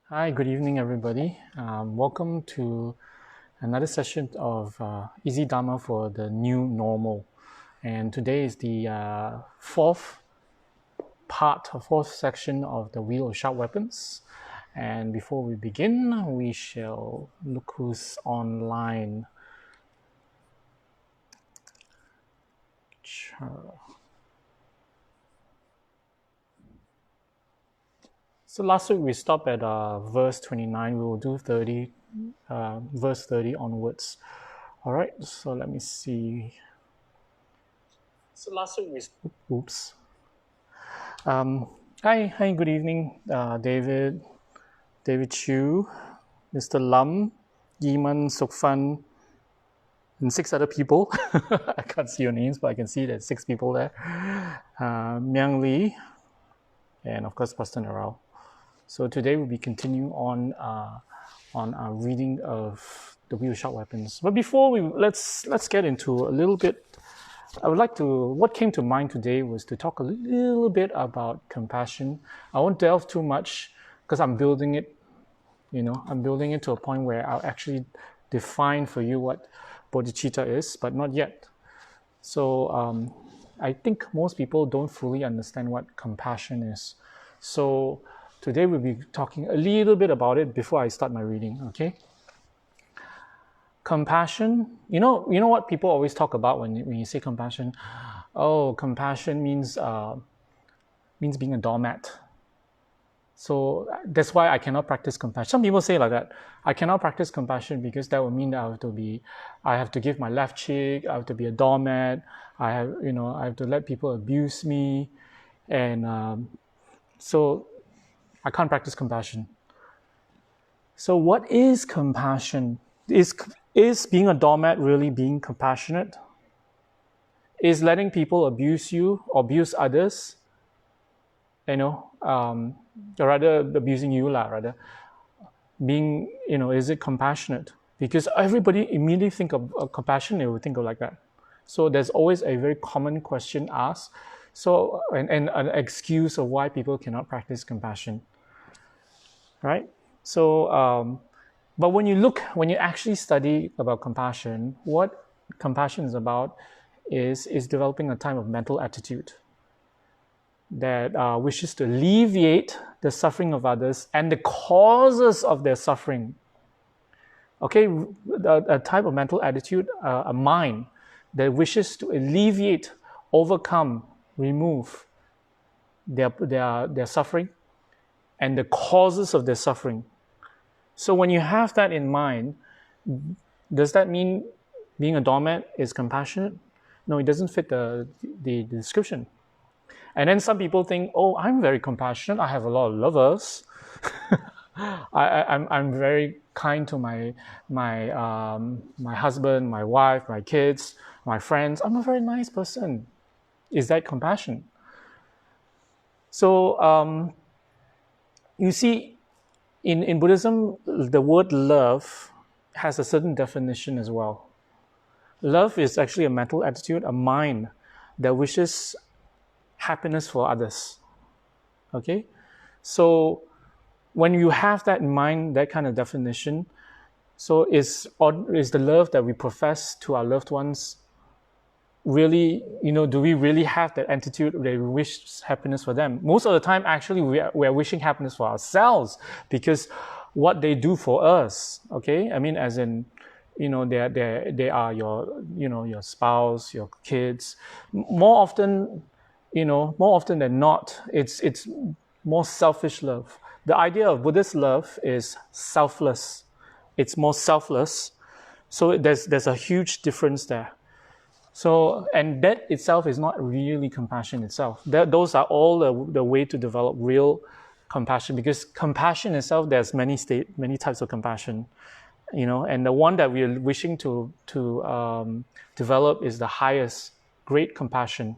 Hi, good evening, everybody. Welcome to another session of Easy Dharma for the New Normal. And today is the fourth part, or fourth section of the Wheel of Sharp Weapons. And before we begin, we shall look who's online. So last week we stopped at verse 29. We will do 30, verse 30 onwards. All right, so let me see. So last week we... Oops. Hi, good evening, David Chu, Mr. Lam, Yiman, Sukfan, and 6 other people. I can't see your names, but I can see there's 6 people there. Myang Lee, and of course, Pastor Narao. So today we'll be continuing on our reading of the Wheel of Sharp Weapons. But before let's get into a little bit. What came to mind today was to talk a little bit about compassion. I won't delve too much because I'm building it, I'm building it to a point where I'll actually define for you what bodhicitta is, but not yet. So I think most people don't fully understand what compassion is. So today we'll be talking a little bit about it before I start my reading, okay? Compassion, you know what people always talk about when you say compassion? Oh, compassion means being a doormat. So that's why I cannot practice compassion. Some people say like that. I cannot practice compassion because that would mean that I have to give my left cheek. I have to be a doormat. I have to let people abuse me, and so I can't practice compassion. So what is compassion? Is being a doormat really being compassionate? Is letting people abuse you or abuse others, or rather abusing you, rather, being, is it compassionate? Because everybody immediately think of compassion, they will think of like that. So there's always a very common question asked. So, and an excuse of why people cannot practice compassion, right? So, but when you actually study about compassion, what compassion is about is developing a type of mental attitude that wishes to alleviate the suffering of others and the causes of their suffering. Okay, a type of mental attitude, a mind that wishes to alleviate, overcome, remove their suffering and the causes of their suffering. So when you have that in mind, does that mean being a doormat is compassionate? No, it doesn't fit the description. And then some people think, oh, I'm very compassionate. I have a lot of lovers. I'm very kind to my husband, my wife, my kids, my friends. I'm a very nice person. Is that compassion? So you see, in Buddhism, the word love has a certain definition as well. Love is actually a mental attitude, a mind that wishes happiness for others. Okay? So when you have that in mind, that kind of definition, so is the love that we profess to our loved ones really, do we really have that attitude that we wish happiness for them? Most of the time, actually, we are wishing happiness for ourselves because what they do for us, okay? I mean, as in, they are your spouse, your kids. More often than not, it's more selfish love. The idea of Buddhist love is selfless. It's more selfless. So there's a huge difference there. So, and that itself is not really compassion itself. Those are all the way to develop real compassion, because compassion itself, there's many types of compassion, and the one that we're wishing to develop is the highest, great compassion,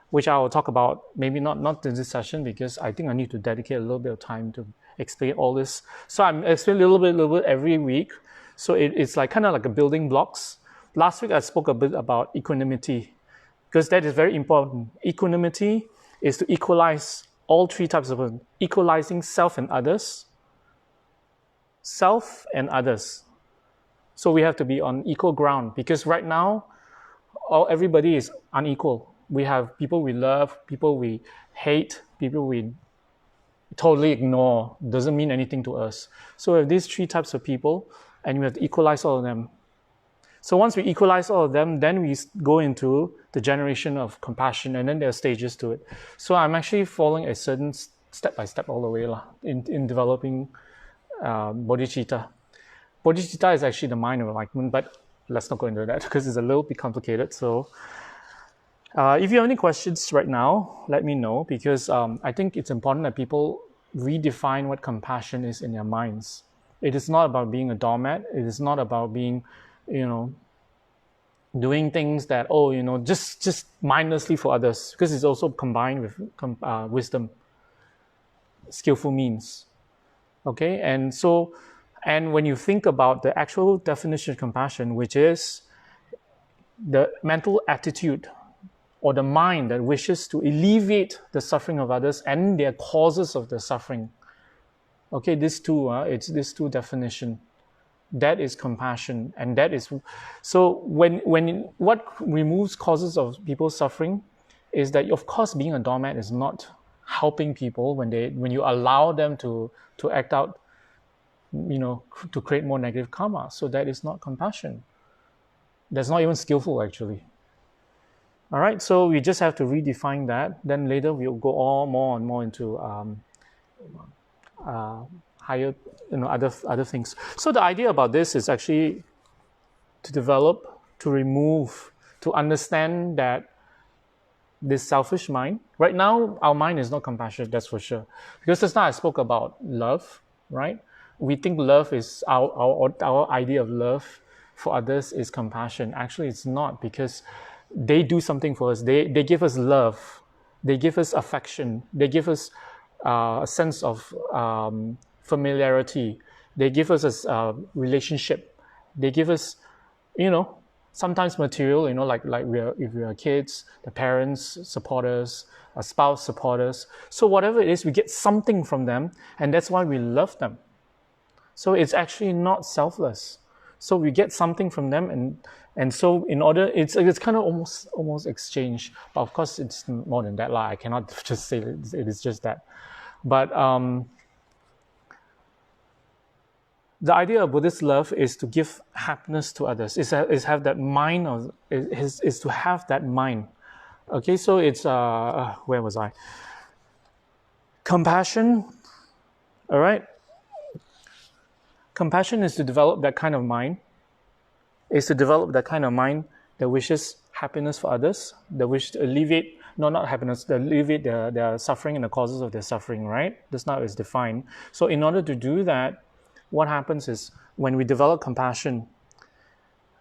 which I will talk about maybe not in this session, because I think I need to dedicate a little bit of time to explain all this. So I'm explaining a little bit every week. So it's like kind of like a building blocks. Last week I spoke a bit about equanimity, because that is very important. Equanimity is to equalize all 3 types of equalizing self and others, self and others. So we have to be on equal ground, because right now, everybody is unequal. We have people we love, people we hate, people we totally ignore. Doesn't mean anything to us. So we have these three types of people, and we have to equalize all of them. So once we equalize all of them, then we go into the generation of compassion, and then there are stages to it. So I'm actually following a certain step by step all the way in developing bodhicitta. Bodhicitta is actually the mind of enlightenment, but let's not go into that because it's a little bit complicated. So if you have any questions right now, let me know, because I think it's important that people redefine what compassion is in their minds. It is not about being a doormat. It is not about being, doing things that, just mindlessly for others, because it's also combined with wisdom, skillful means. Okay, and when you think about the actual definition of compassion, which is the mental attitude or the mind that wishes to alleviate the suffering of others and their causes of the suffering. Okay, it's these two definition. That is compassion, and that is so. When what removes causes of people's suffering is that, of course, being a doormat is not helping people when you allow them to act out, to create more negative karma. So that is not compassion. That's not even skillful, actually. All right, so we just have to redefine that. Then later we'll go more and more into higher, other things. So the idea about this is actually to develop, to remove, to understand that this selfish mind. Right now, our mind is not compassionate, that's for sure. Because just now I spoke about love, right? We think love is our idea of love for others is compassion. Actually, it's not, because they do something for us. They give us love. They give us affection. They give us a sense of familiarity. They give us a relationship. They give us, sometimes material, like if we are kids, the parents support us, a spouse support us. So whatever it is, we get something from them, and that's why we love them. So it's actually not selfless. So we get something from them, and so in order, it's kind of almost exchange. But of course, it's more than that. I cannot just say it is just that. But the idea of Buddhist love is to give happiness to others. Is have that mind is to have that mind. Okay, so it's where was I? Compassion. All right. Compassion is to develop that kind of mind. Is to develop that kind of mind that wishes happiness for others, that wish to alleviate, not happiness, to alleviate their suffering and the causes of their suffering, right? That's not as defined. So in order to do that, what happens is when we develop compassion,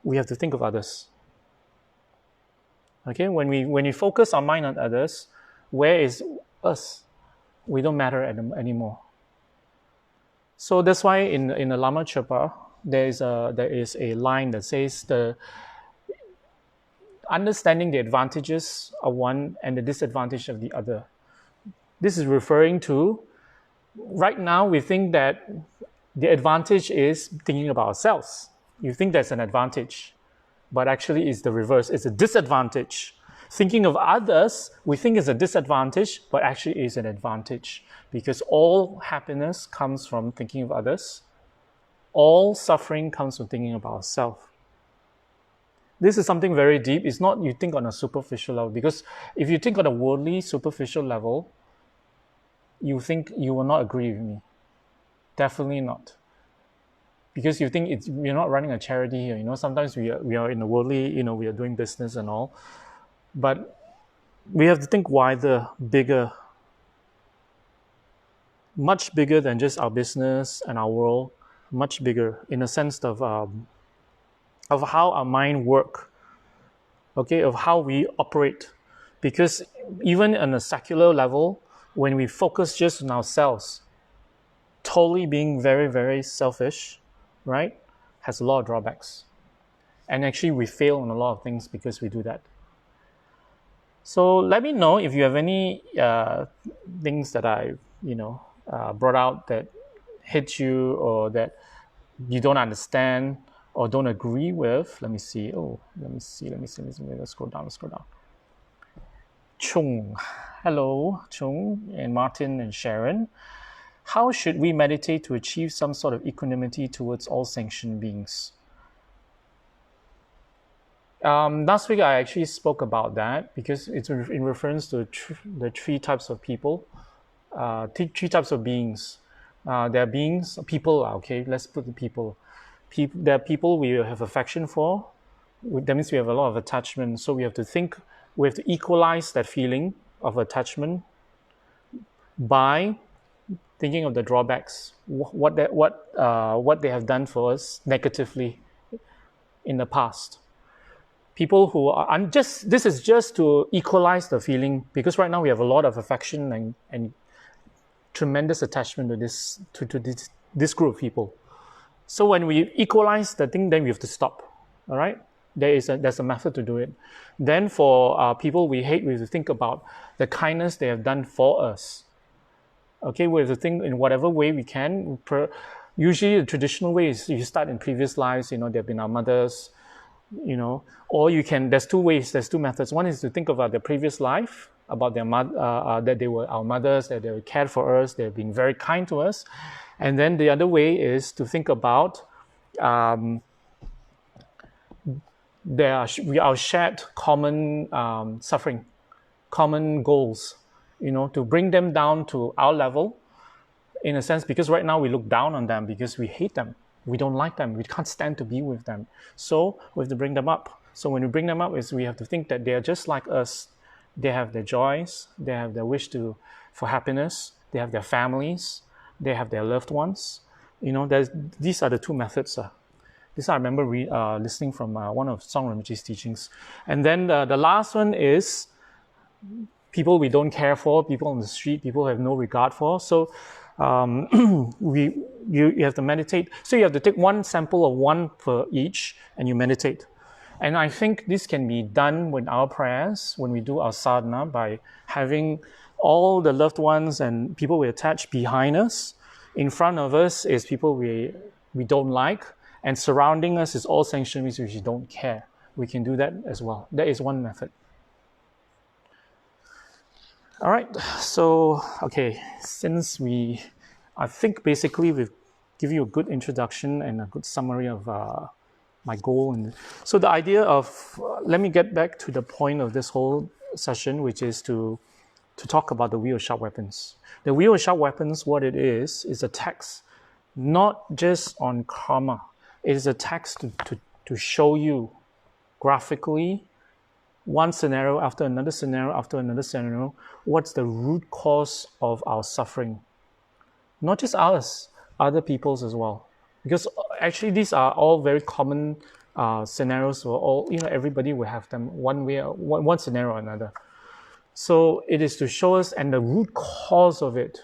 we have to think of others. Okay, when we focus our mind on others, where is us? We don't matter anymore. So that's why in the Lama Chöpa, there is a line that says understanding the advantages of one and the disadvantage of the other. This is referring to, right now we think that the advantage is thinking about ourselves. You think that's an advantage, but actually it's the reverse. It's a disadvantage. Thinking of others, we think is a disadvantage, but actually is an advantage, because all happiness comes from thinking of others. All suffering comes from thinking about ourselves. This is something very deep. It's not you think on a superficial level, because if you think on a worldly, superficial level, you think you will not agree with me. Definitely not. Because you think we're not running a charity here. Sometimes we are in the worldly, we are doing business and all. But we have to think wider, bigger, much bigger than just our business and our world, much bigger in a sense of how our mind work, okay, of how we operate. Because even on a secular level, when we focus just on ourselves, totally being very, very selfish, right, has a lot of drawbacks. And actually we fail on a lot of things because we do that. So let me know if you have any things that I, brought out that hit you, or that you don't understand or don't agree with. Let me see. Let's scroll down. Chung. Hello, Chung and Martin and Sharon. How should we meditate to achieve some sort of equanimity towards all sentient beings? Last week I actually spoke about that because it's in reference to the three types of people, three types of beings. There are beings, people. Okay, let's put the people. There are people we have affection for. That means we have a lot of attachment. So we have to equalize that feeling of attachment by thinking of the drawbacks, what they have done for us negatively in the past. People who are this is just to equalize the feeling, because right now we have a lot of affection and tremendous attachment to this group of people. So when we equalize the thing, then we have to stop. All right, there's a method to do it. Then for people we hate, we have to think about the kindness they have done for us. Okay, we have to think in whatever way we can. Usually the traditional way is you start in previous lives. They've been our mothers. Or you can. There's two ways. There's two methods. One is to think about their previous life, about their that they were our mothers, that they cared for us, they've been very kind to us, and then the other way is to think about our shared common suffering, common goals. To bring them down to our level, in a sense, because right now we look down on them because we hate them. We don't like them. We can't stand to be with them. So we have to bring them up. So when we bring them up, we have to think that they are just like us. They have their joys. They have their wish for happiness. They have their families. They have their loved ones. These are the two methods. This I remember listening from one of Song Rinpoche's teachings. And then the last one is people we don't care for, people on the street, people who have no regard for. So you have to meditate. So you have to take one sample of one for each, and you meditate. And I think this can be done with our prayers when we do our sadhana, by having all the loved ones and people we attach behind us. In front of us is people we don't like, and surrounding us is all sentient beings which we don't care. We can do that as well. That is one method. All right, so, okay, I think basically we've given you a good introduction and a good summary of my goal. And so the idea of, let me get back to the point of this whole session, which is to talk about the wheel of sharp weapons. The wheel of sharp weapons, what it is a text, not just on karma. It is a text to show you graphically, one scenario after another scenario after another scenario, what's the root cause of our suffering. Not just ours, other people's as well. Because actually these are all very common scenarios for all, everybody will have them one scenario or another. So it is to show us, and the root cause of it.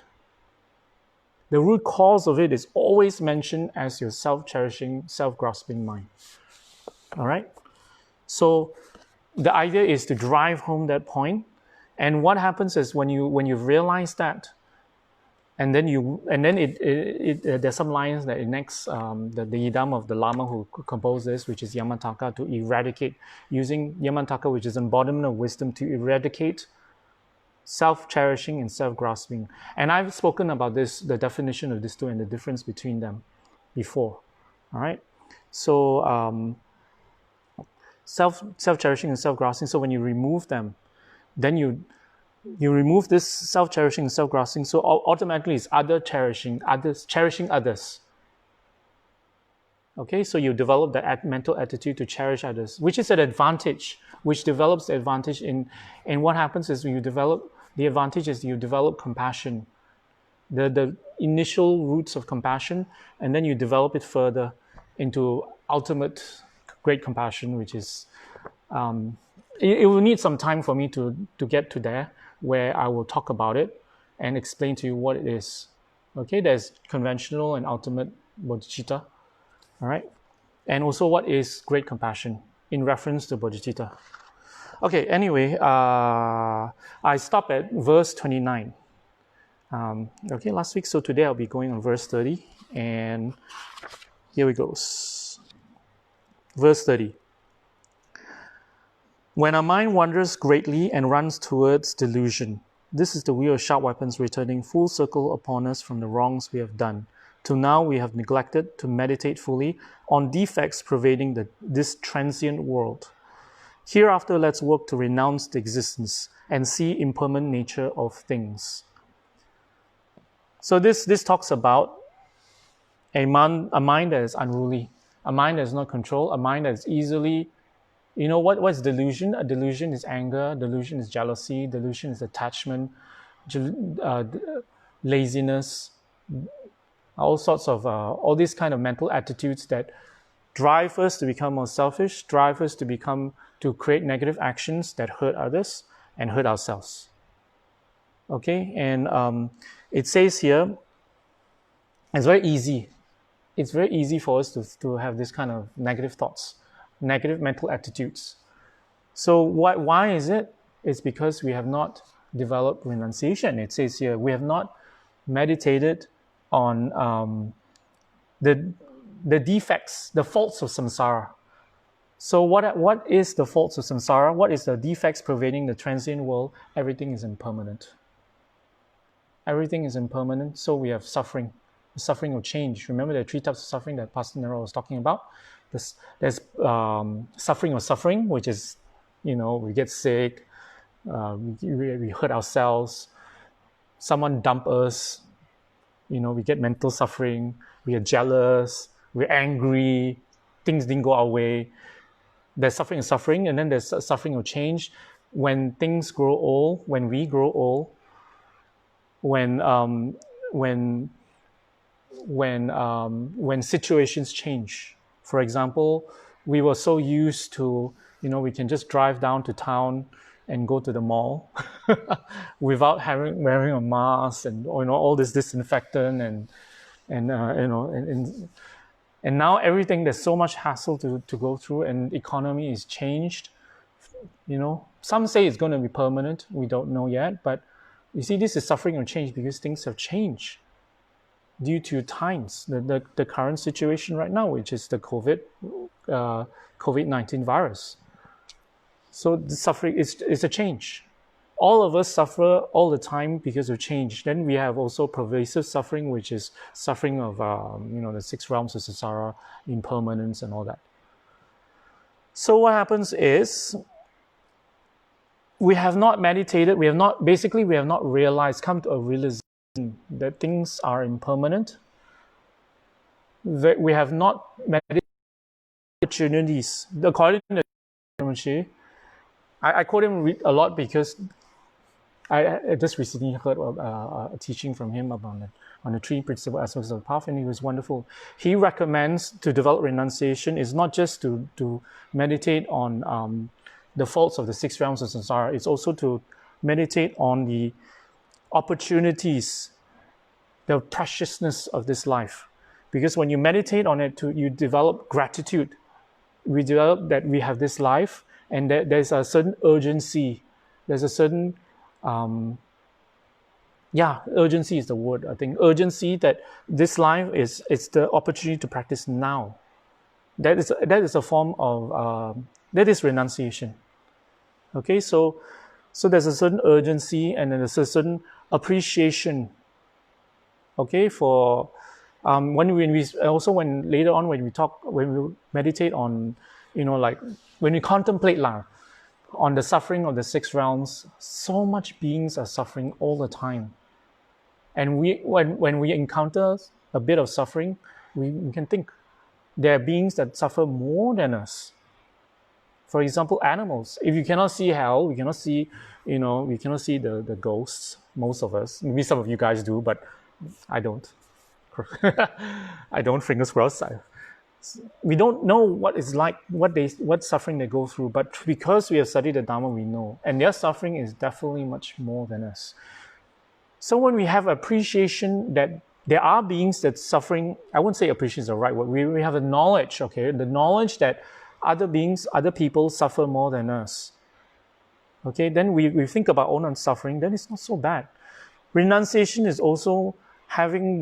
The root cause of it is always mentioned as your self-cherishing, self-grasping mind. All right? So the idea is to drive home that point. And what happens is when you realize that, and then there's some lines that enacts the yidam of the Lama who composed this, which is Yamataka, to eradicate, using Yamataka, which is embodiment of wisdom, to eradicate self-cherishing and self-grasping. And I've spoken about this, the definition of these two and the difference between them before. All right? So self-cherishing and self-grasping. So when you remove them, then you remove this self-cherishing and self-grasping. So automatically it's cherishing others. Okay, so you develop the mental attitude to cherish others, which is an advantage, which develops the advantage and what happens is when you develop the advantage is you develop compassion, the initial roots of compassion, and then you develop it further into ultimate great compassion, which is it will need some time for me to get to there, where I will talk about it and explain to you what it is. Okay, there's conventional and ultimate bodhicitta. All right, and also what is great compassion in reference to bodhicitta. Okay, anyway, I stopped at verse 29. Okay, last week, so today I'll be going on verse 30. And Here we goes. Verse 30. When our mind wanders greatly and runs towards delusion, this is the wheel of sharp weapons returning full circle upon us from the wrongs we have done. Till now we have neglected to meditate fully on defects pervading this transient world. Hereafter let's work to renounce the existence and see impermanent nature of things. So this talks about a mind that is unruly, a mind that is not controlled, a mind that is easily, what's delusion? A delusion is anger, delusion is jealousy, delusion is attachment, laziness, all sorts of, all these kind of mental attitudes that drive us to become more selfish, drive us to create negative actions that hurt others and hurt ourselves. Okay, and it says here, it's very easy. It's very easy for us to have this kind of negative thoughts, negative mental attitudes. So why is it? It's because we have not developed renunciation. It says here, we have not meditated on the defects, the faults of samsara. So what is the faults of samsara? What is the defects pervading the transient world? Everything is impermanent. Everything is impermanent, so we have suffering. The suffering will change. Remember the three types of suffering that Pastor Nero was talking about? There's suffering of suffering, which is, we get sick, we hurt ourselves, someone dump us, we get mental suffering, we are jealous, we're angry, things didn't go our way. There's suffering of suffering, and then there's suffering of change. When things grow old, when we grow old, when situations change. For example, we were so used to, we can just drive down to town and go to the mall without wearing a mask and all this disinfectant and now everything, there's so much hassle to go through, and economy is changed. Some say it's going to be permanent. We don't know yet, but you see, this is suffering or change because things have changed due to times, the current situation right now, which is the COVID-19 virus. So the suffering is a change. All of us suffer all the time because of change. Then we have also pervasive suffering, which is suffering of the 6 realms of samsara, impermanence, and all that. So what happens is, we have not meditated, we have not realized, come to a realization that things are impermanent, that we have not meditated opportunities. According to I quote him a lot because I just recently heard a teaching from him about on the 3 principal aspects of the path, and he was wonderful. He recommends to develop renunciation is not just to meditate on the faults of the 6 realms of samsara. It's also to meditate on the opportunities, the preciousness of this life. Because when you meditate on it, you develop gratitude. We develop that we have this life, and that there's a certain urgency. There's a certain, urgency is the word, I think. Urgency that this life it's the opportunity to practice now. That is a form of, that is renunciation. Okay, so there's a certain urgency, and then there's a certain appreciation. Okay, for when we later on when we meditate on, when we contemplate on the suffering of the 6 realms, so much beings are suffering all the time, and when we encounter a bit of suffering, we can think there are beings that suffer more than us. For example, animals. If you cannot see hell, we cannot see, we cannot see the ghosts. Most of us, maybe some of you guys do, but I don't. I don't. Fingers crossed. We don't know what it's like, what suffering they go through, but because we have studied the Dharma, we know, and their suffering is definitely much more than us. So when we have appreciation that there are beings that suffering, I wouldn't say appreciation is the right word. We have a knowledge, okay, the knowledge that other beings, other people suffer more than us. Okay, then we think about our own suffering, then it's not so bad. Renunciation is also having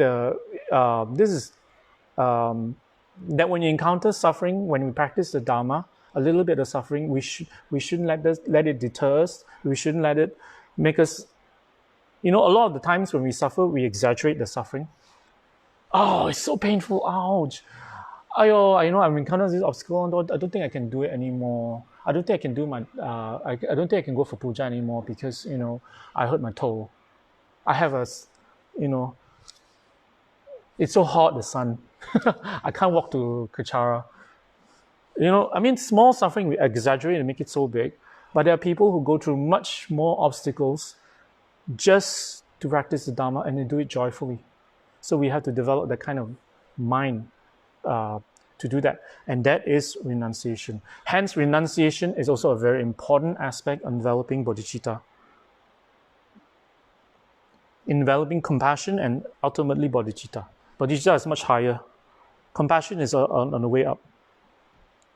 That when you encounter suffering, when we practice the Dharma, a little bit of suffering, we shouldn't let it deter us. We shouldn't let it make us. A lot of the times when we suffer, we exaggerate the suffering. Oh, it's so painful. Ouch. I've encountered this obstacle. I don't think I can do it anymore. I don't think I can do my. I don't think I can go for puja anymore because I hurt my toe. I have it's so hot, the sun. I can't walk to Kechara. Small suffering, we exaggerate and make it so big. But there are people who go through much more obstacles just to practice the Dharma, and they do it joyfully. So we have to develop that kind of mind to do that. And that is renunciation. Hence, renunciation is also a very important aspect on developing bodhicitta. In developing compassion and ultimately bodhicitta. Bodhicitta is much higher. Compassion is on the way up.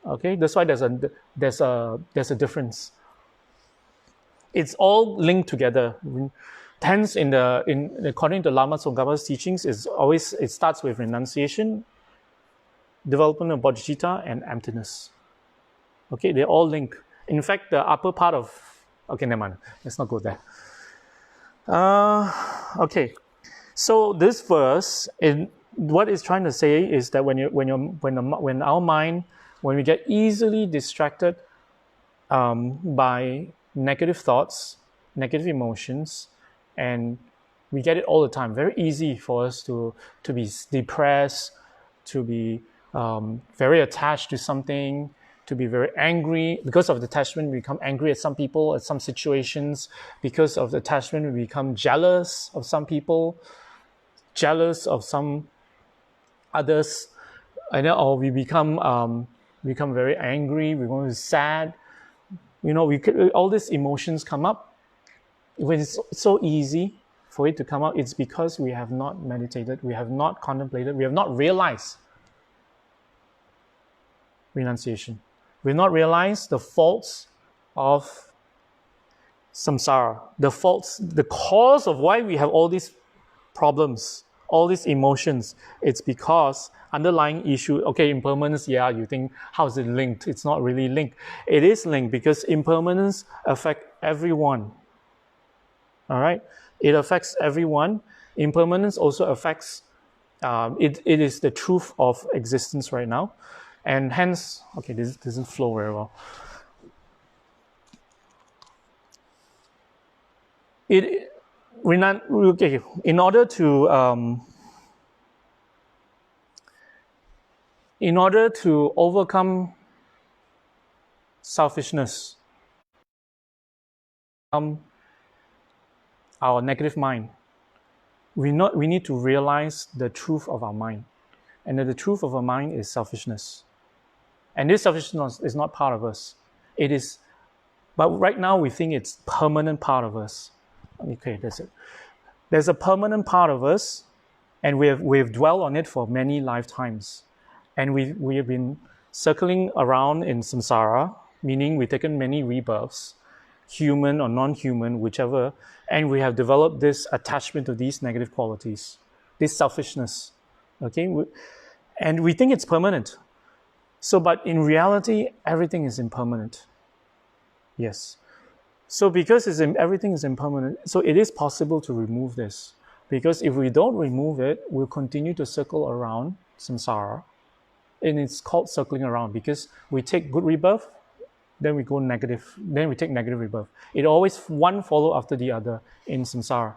Okay, that's why there's a difference. It's all linked together. Hence, according to Lama Tsongkhapa's teachings, it starts with renunciation, development of bodhicitta, and emptiness. Okay, they're all linked. In fact, the upper part of never mind. Let's not go there. Okay, so this verse, what it's trying to say is that when our mind, when we get easily distracted by negative thoughts, negative emotions, and we get it all the time. Very easy for us to be depressed, to be very attached to something, to be very angry. Because of the attachment, we become angry at some people, at some situations. Because of the attachment, we become jealous of some people, jealous of some others, or we become very angry, we become sad. All these emotions come up. When it's so easy for it to come out, it's because we have not meditated, we have not contemplated, we have not realized renunciation. We've not realized the faults of samsara, the cause of why we have all these problems, all these emotions. It's because underlying issue, impermanence, you think, how is it linked? It's not really linked. It is linked because impermanence affects everyone. All right? It affects everyone. Impermanence also affects, it is the truth of existence right now. And hence, this doesn't flow very well. In order to overcome selfishness, our negative mind, we need to realize the truth of our mind. And that the truth of our mind is selfishness. And this selfishness is not part of us. It is, but right now we think it's permanent part of us. Okay, that's it. There's a permanent part of us, and we've dwelled on it for many lifetimes. And we have been circling around in samsara, meaning we've taken many rebirths, human or non-human, whichever, and we have developed this attachment to these negative qualities, this selfishness. Okay, and we think it's permanent. So, but in reality, everything is impermanent. Yes. So because everything is impermanent, so it is possible to remove this. Because if we don't remove it, we'll continue to circle around samsara. And it's called circling around because we take good rebirth, then we go negative, then we take negative rebirth. It always one follow after the other in samsara.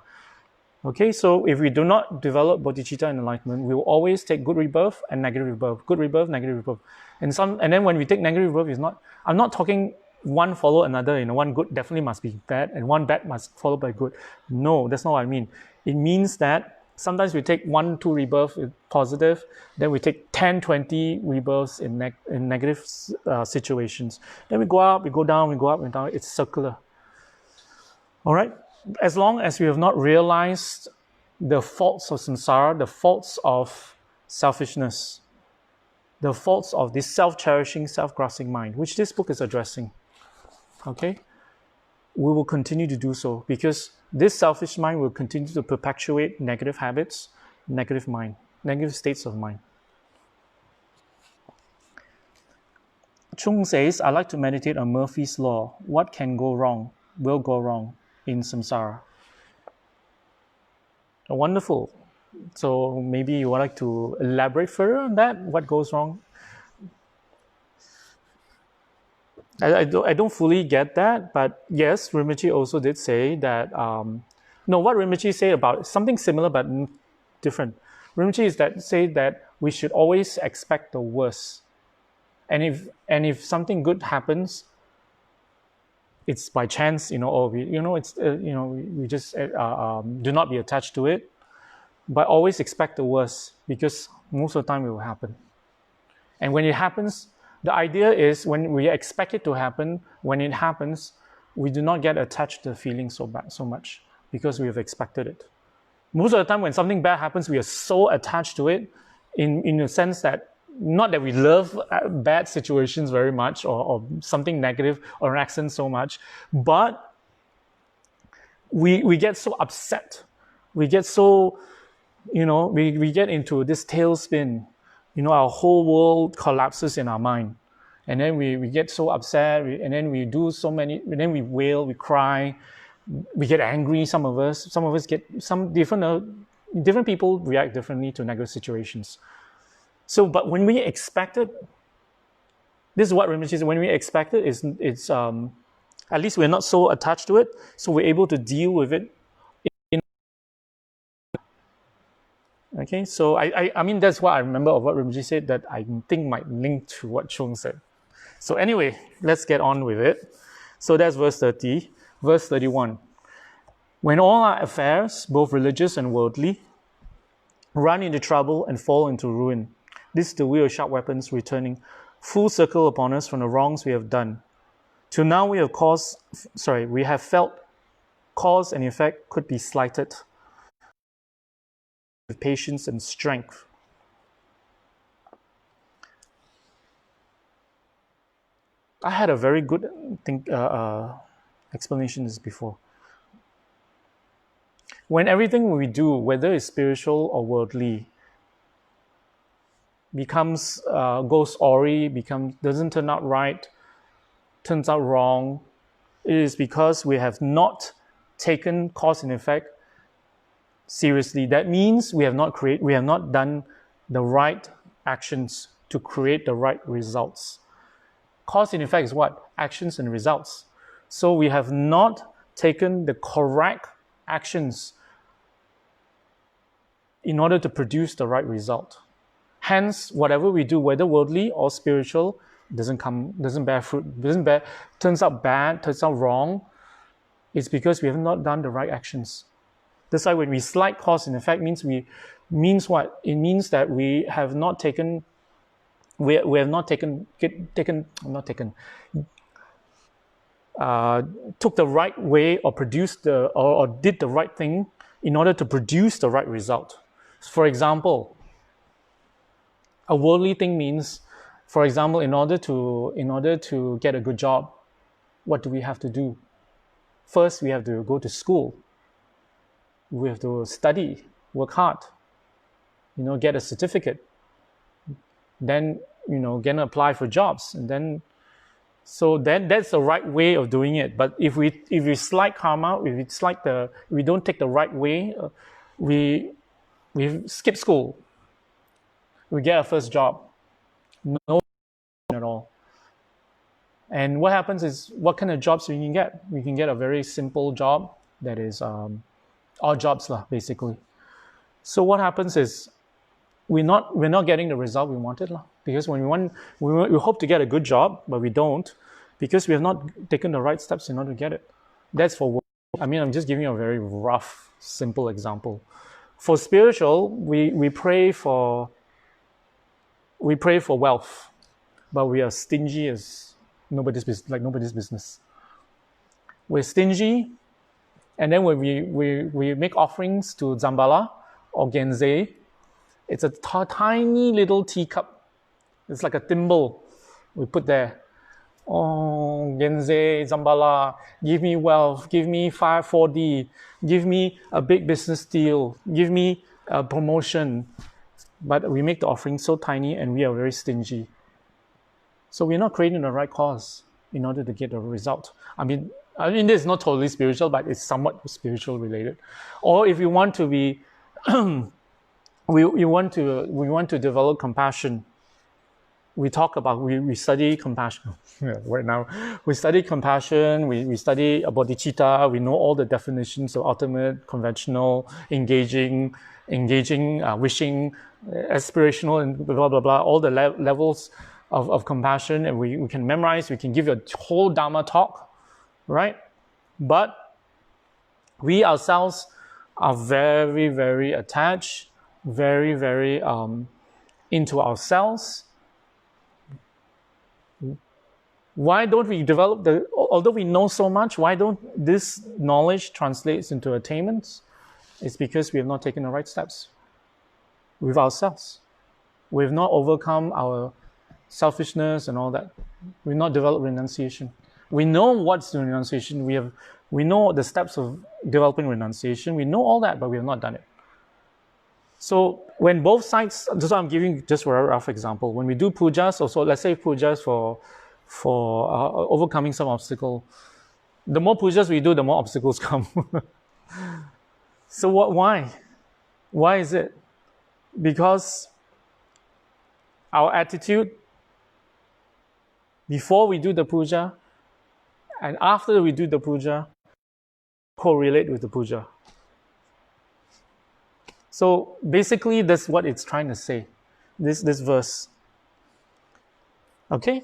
Okay, so if we do not develop bodhicitta and enlightenment, we will always take good rebirth and negative rebirth, good rebirth, negative rebirth. And then when we take negative rebirth, I'm not talking one follow another, one good definitely must be bad and one bad must follow by good. No, that's not what I mean. It means that sometimes we take 1, 2 rebirths positive, then we take 10, 20 rebirths in negative situations. Then we go up, we go down, we go up and down. It's circular. All right? As long as we have not realized the faults of samsara, the faults of selfishness, the faults of this self-cherishing, self-grasping mind, which this book is addressing, okay, we will continue to do so because this selfish mind will continue to perpetuate negative habits, negative mind, negative states of mind. Chung says, I like to meditate on Murphy's Law. What can go wrong, will go wrong in samsara. Wonderful. So maybe you would like to elaborate further on that? What goes wrong? I don't fully get that, but yes, Rinpoche also did say that. No, what Rinpoche said about something similar but different. Rinpoche is that say that we should always expect the worst, and if something good happens, it's by chance, or it's we just do not be attached to it, but always expect the worst because most of the time it will happen. And when it happens, the idea is when we expect it to happen, when it happens, we do not get attached to the feeling so much because we have expected it. Most of the time when something bad happens, we are so attached to it in the sense that not that we love bad situations very much or something negative or an accident so much, but we get so upset. We get so, we get into this tailspin. Our whole world collapses in our mind. And then we get so upset, and then we do so many, and then we wail, we cry, we get angry, some of us get some different people react differently to negative situations. So, but when we expect it, this is what Rinpoche says, when we expect it, it's at least we're not so attached to it, so we're able to deal with it. Okay, so I mean, that's what I remember of what Rinpoche said that I think might link to what Chung said. So anyway, let's get on with it. So that's verse 30. Verse 31. When all our affairs, both religious and worldly, run into trouble and fall into ruin, this is the wheel of sharp weapons returning full circle upon us from the wrongs we have done. Till now we have felt cause and effect could be slighted with patience and strength. I had a very good explanation this before. When everything we do, whether it's spiritual or worldly, goes awry, doesn't turn out right, turns out wrong, it is because we have not taken cause and effect seriously. That means we have not done the right actions to create the right results. Cause and effect is what? Actions and results. So we have not taken the correct actions in order to produce the right result. Hence, whatever we do, whether worldly or spiritual, doesn't bear fruit, turns out bad, turns out wrong. It's because we have not done the right actions. That's why when we slight cause and effect means what? It means that we have not taken took the right way or produced or did the right thing in order to produce the right result. For example, a worldly thing means, for example, in order to get a good job, what do we have to do? First, we have to go to school. We have to study, work hard, get a certificate. Then, get apply for jobs, and then, so that's the right way of doing it. But if we slight karma, if we don't take the right way, we skip school. We get our first job, no at all. And what happens is, what kind of jobs we can get? We can get a very simple job that is odd jobs basically. So what happens is we're not getting the result we wanted because when we hope to get a good job, but we don't because we have not taken the right steps in order to get it. That's for work. I mean, I'm just giving you a very rough, simple example. For spiritual, we pray for wealth, but we are stingy as nobody's business. We're stingy, and then when we make offerings to Zambala or Genze, it's a tiny little teacup. It's like a thimble we put there. Oh, Genze, Zambala, give me wealth, give me 4D, give me a big business deal, give me a promotion. But we make the offering so tiny and we are very stingy. So we're not creating the right cause in order to get a result. I mean, this is not totally spiritual, but it's somewhat spiritual related. Or if you want to be, we want to develop compassion. We study compassion. Right now, we study compassion. We study bodhicitta. We know all the definitions of ultimate, conventional, engaging, wishing, aspirational, and blah blah blah. All the levels of compassion, and we can memorize. We can give a whole Dharma talk, right? But we ourselves are very, very attached, very, very into ourselves. Why don't we develop although we know so much, why don't this knowledge translates into attainments? It's because we have not taken the right steps with ourselves. We've not overcome our selfishness and all that. We've not developed renunciation. We know what's the renunciation. We know the steps of developing renunciation. We know all that, but we have not done it. So when both sides, this is what I'm giving just for a rough example. When we do pujas, also let's say pujas for overcoming some obstacle, the more pujas we do, the more obstacles come. So why? Why is it? Because our attitude before we do the puja and after we do the puja correlate with the puja. So basically, that's what it's trying to say, this verse. Okay?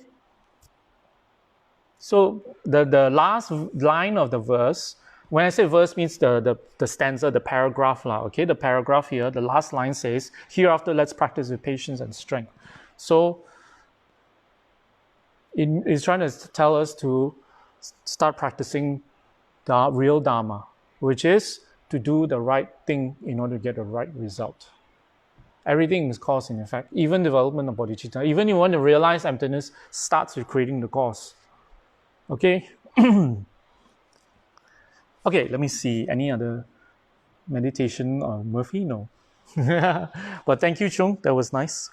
So the last line of the verse, when I say verse means the stanza, the paragraph, okay? The paragraph here, the last line says, hereafter let's practice with patience and strength. So it's trying to tell us to start practicing the real Dharma, which is to do the right thing in order to get the right result. Everything is cause and effect. Even development of bodhicitta, even if you want to realize emptiness, starts with creating the cause. Okay? Okay, let me see. Any other meditation on Murphy? No. But thank you, Chung. That was nice.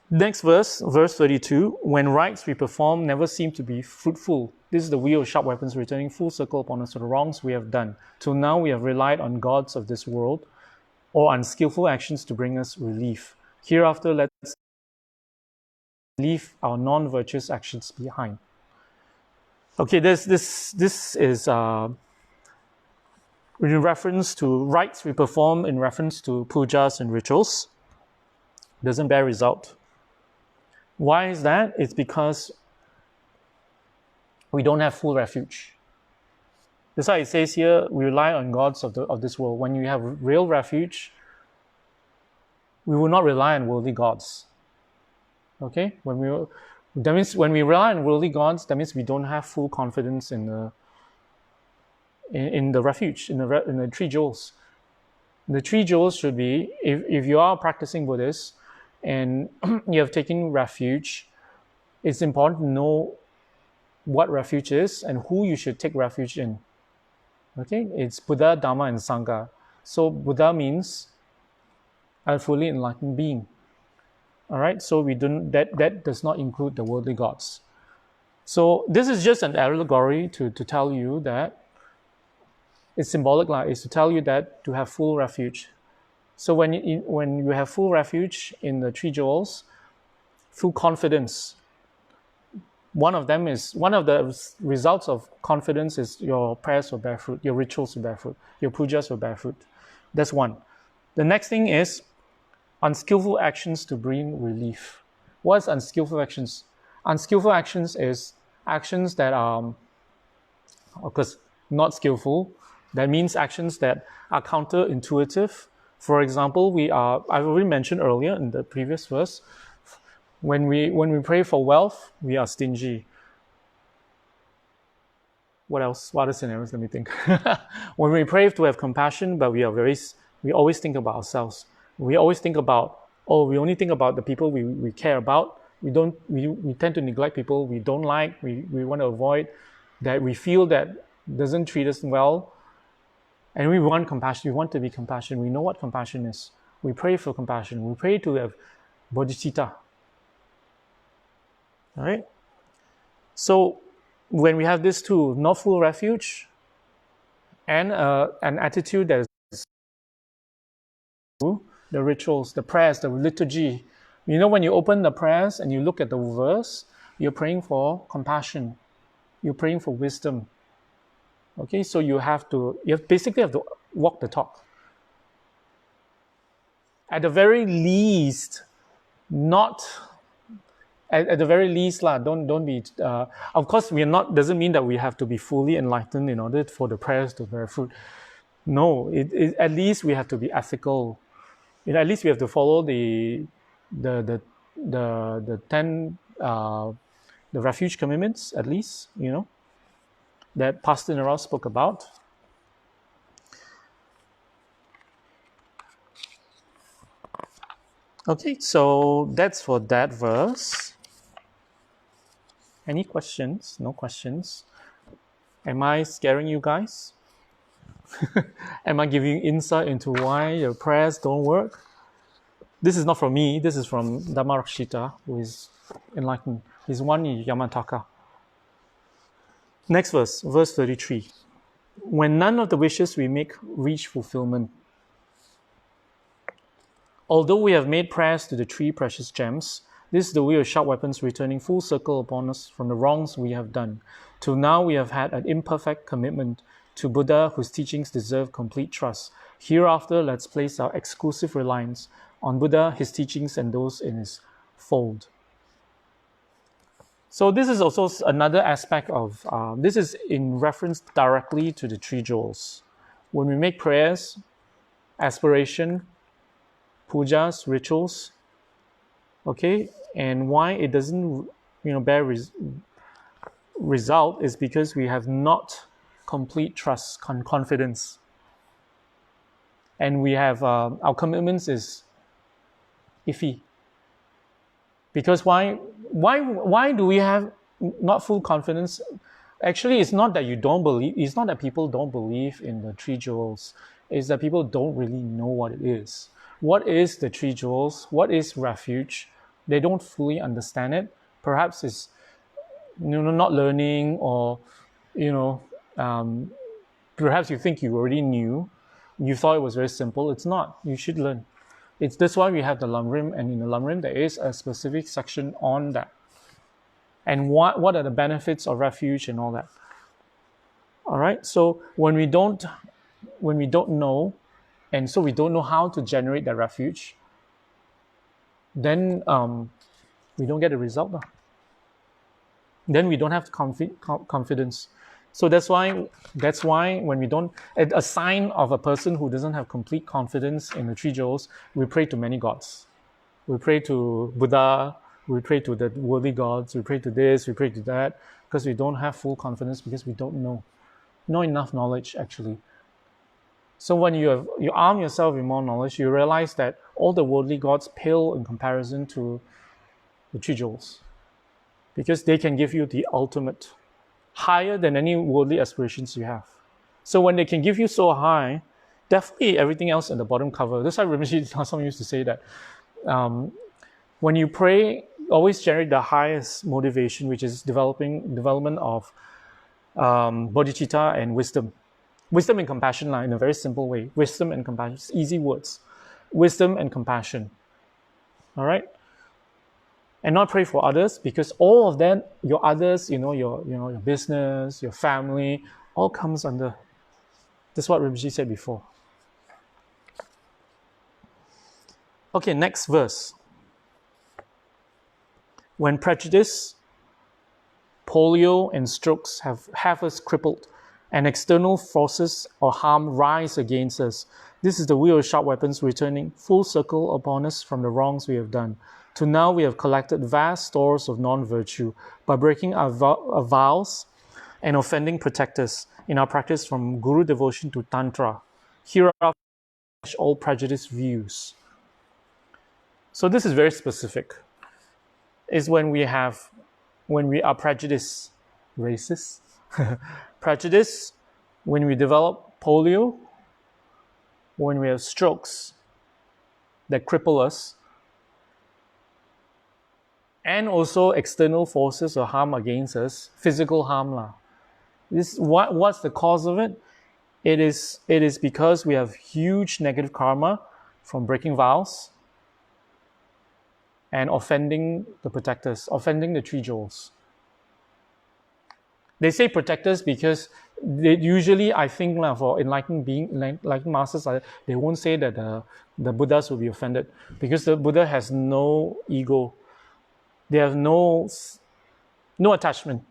Next verse 32. When rites we perform never seem to be fruitful. This is the wheel of sharp weapons returning full circle upon us for the wrongs we have done. Till now we have relied on gods of this world or unskillful actions to bring us relief. Hereafter let's leave our non-virtuous actions behind. Okay, this is in reference to rites we perform in reference to pujas and rituals. Doesn't bear result. Why is that? It's because we don't have full refuge. That's why it says here, we rely on gods of this world. When you have real refuge, we will not rely on worldly gods. Okay? That means when we rely on worldly gods, that means we don't have full confidence in the refuge, in the three jewels. The three jewels should be, if you are practicing Buddhist and you have taken refuge, it's important to know what refuge is and who you should take refuge in. Okay? It's Buddha, Dharma, and Sangha. So Buddha means a fully enlightened being. All right, so that does not include the worldly gods. So this is just an allegory to tell you that it's symbolic, is to tell you that to have full refuge. So when you have full refuge in the three jewels, full confidence. One of the results of confidence is your prayers will bear fruit, your rituals will bear fruit, your pujas will bear fruit. That's one. The next thing is unskillful actions to bring relief. What's unskillful actions? Unskillful actions is actions that are, of course, not skillful. That means actions that are counterintuitive. For example, I've already mentioned earlier in the previous verse, when we pray for wealth, we are stingy. What else? What other scenarios? Let me think. When we pray to have compassion, but we always think about ourselves. We always think about, we only think about the people we care about. We tend to neglect people we don't like, we want to avoid, that we feel that doesn't treat us well. And we want compassion. We want to be compassionate. We know what compassion is. We pray for compassion. We pray to have bodhicitta. All right. So when we have this two, not full refuge and an attitude that is the rituals, the prayers, the liturgy. You know, when you open the prayers and you look at the verse, you're praying for compassion. You're praying for wisdom. Okay, so basically have to walk the talk. At the very least, not at the very least lah. Don't be. Of course, we are not. Doesn't mean that we have to be fully enlightened in order for the prayers to bear fruit. No, at least we have to be ethical. At least we have to follow the 10 the refuge commitments, at least, that Pastor Nerau spoke about. Okay, so that's for that verse. Any questions? No questions. Am I scaring you guys? Am I giving you insight into why your prayers don't work? This is not from me. This is from Dharma Rakshita, who is enlightened. He's one in Yamataka. Next verse 33. When none of the wishes we make reach fulfillment, although we have made prayers to the three precious gems, this is the way of sharp weapons returning full circle upon us from the wrongs we have done. Till now we have had an imperfect commitment to Buddha, whose teachings deserve complete trust. Hereafter, let's place our exclusive reliance on Buddha, his teachings, and those in his fold. So this is also another aspect of, this is in reference directly to the three jewels. When we make prayers, aspiration, pujas, rituals, okay, and why it doesn't, bear result is because we have not complete trust, confidence, and we have our commitments is iffy. Because why do we have not full confidence? Actually, it's not that you don't believe. It's not that people don't believe in the three jewels. It's that people don't really know what it is. What is the three jewels? What is refuge? They don't fully understand it. Perhaps it's not learning, or perhaps you think you already knew. You thought it was very simple. It's not. You should learn. That's why we have the Lamrim, and in the Lamrim there is a specific section on that. And what are the benefits of refuge and all that. All right. So when we don't know, and so we don't know how to generate that refuge, then we don't get a result. Then we don't have confidence. So that's why when we don't, a sign of a person who doesn't have complete confidence in the three jewels, we pray to many gods. We pray to Buddha, we pray to the worldly gods, we pray to this, we pray to that, because we don't have full confidence, because we don't know. Not enough knowledge, actually. So when you arm yourself with more knowledge, you realize that all the worldly gods pale in comparison to the three jewels, because they can give you the ultimate, higher than any worldly aspirations you have. So when they can give you so high, definitely everything else in the bottom cover. That's why Rinpoche someone used to say that when you pray, always generate the highest motivation, which is development of bodhicitta and wisdom. Wisdom and compassion, in a very simple way. Wisdom and compassion, easy words. Wisdom and compassion. All right? And not pray for others, because all of them, your others, your business, your family, all comes under. That's what Rinpoche said before. Okay, next verse. When prejudice, polio, and strokes have us crippled, and external forces or harm rise against us, this is the wheel of sharp weapons returning full circle upon us from the wrongs we have done. To now we have collected vast stores of non-virtue by breaking our vows and offending protectors in our practice from Guru devotion to Tantra. Here are all prejudiced views. So this is very specific. Is when we are prejudiced, racist, prejudice, when we develop polio, when we have strokes that cripple us, and also external forces or harm against us, physical harm lah. What's the cause of it? It is because we have huge negative karma from breaking vows and offending the protectors, offending the three jewels. They say protectors because usually, I think, for enlightened masters, they won't say that the Buddhas will be offended, because the Buddha has no ego. They have no attachment.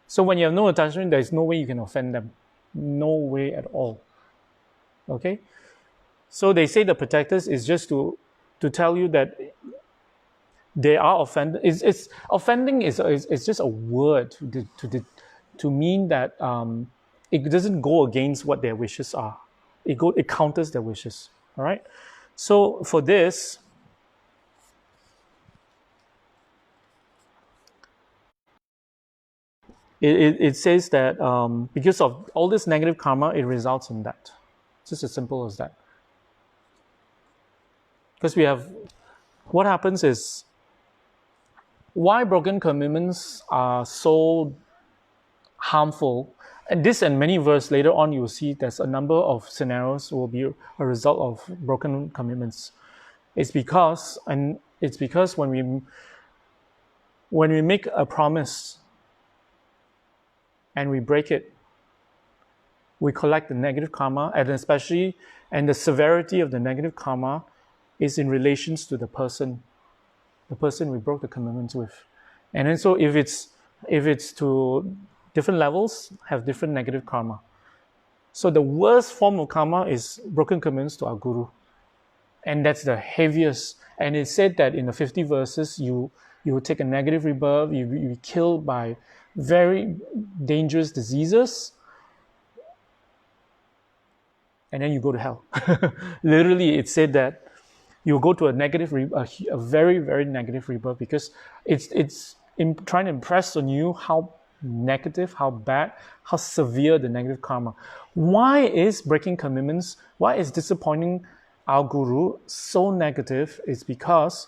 So when you have no attachment, there is no way you can offend them. No way at all. Okay? So they say the protectors is just to tell you that they are offended. It's offending is just a word to mean that it doesn't go against what their wishes are. It counters their wishes. All right. So for this, it says that because of all this negative karma, it results in that. It's just as simple as that. Because what happens is, why broken commitments are so harmful, and this and many verses later on, you will see there's a number of scenarios will be a result of broken commitments. It's because when we make a promise and we break it, we collect the negative karma, and the severity of the negative karma is in relations to the person we broke the commitments with. And then so if it's to different levels, have different negative karma. So the worst form of karma is broken commitments to our guru. And that's the heaviest. And it said that in the 50 verses, you will take a negative rebirth, you be killed by very dangerous diseases, and then you go to hell. Literally, it said that you go to a very, very negative rebirth, because it's trying to impress on you how negative, how bad, how severe the negative karma. Why is breaking commitments, why is disappointing our guru so negative? Is because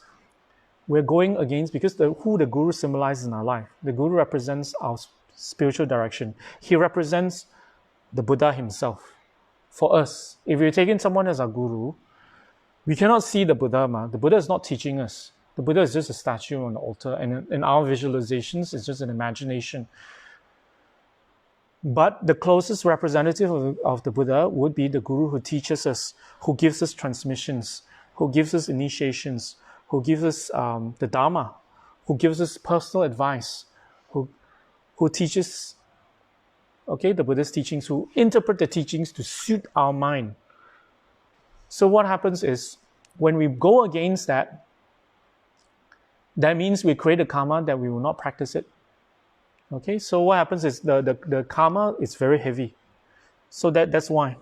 we're going against, because who the guru symbolizes in our life. The guru represents our spiritual direction. He represents the Buddha himself. For us, if we're taking someone as our guru, we cannot see the Buddha. The Buddha is not teaching us. The Buddha is just a statue on the altar, and in our visualizations, it's just an imagination. But the closest representative of the Buddha would be the guru who teaches us, who gives us transmissions, who gives us initiations, who gives us the Dharma, who gives us personal advice, who teaches, the Buddha's teachings, who interpret the teachings to suit our mind. So what happens is, when we go against that, that means we create a karma that we will not practice it. Okay, so what happens is the karma is very heavy. So that's why.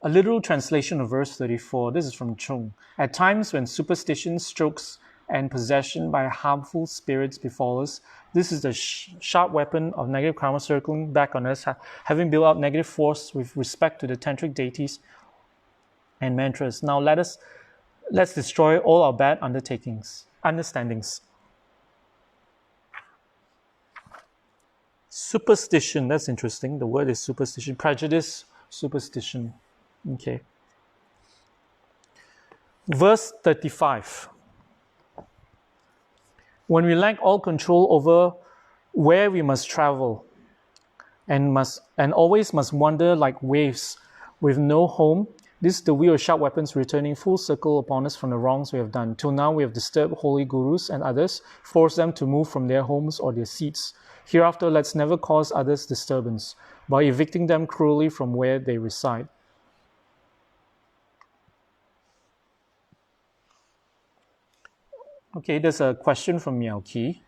A literal translation of verse 34. This is from Chung. At times when superstition, strokes, and possession by harmful spirits befall us, this is the sharp weapon of negative karma circling back on us, having built up negative force with respect to the tantric deities and mantras. Now let's destroy all our bad understandings. Superstition, that's interesting. The word is superstition. Prejudice, superstition. Okay. Verse 35. When we lack all control over where we must travel, and always must wander like waves with no home, this is the wheel of sharp weapons returning full circle upon us from the wrongs we have done. Till now we have disturbed holy gurus and others, forced them to move from their homes or their seats. Hereafter, let's never cause others disturbance by evicting them cruelly from where they reside. Okay, there's a question from Miao Qi.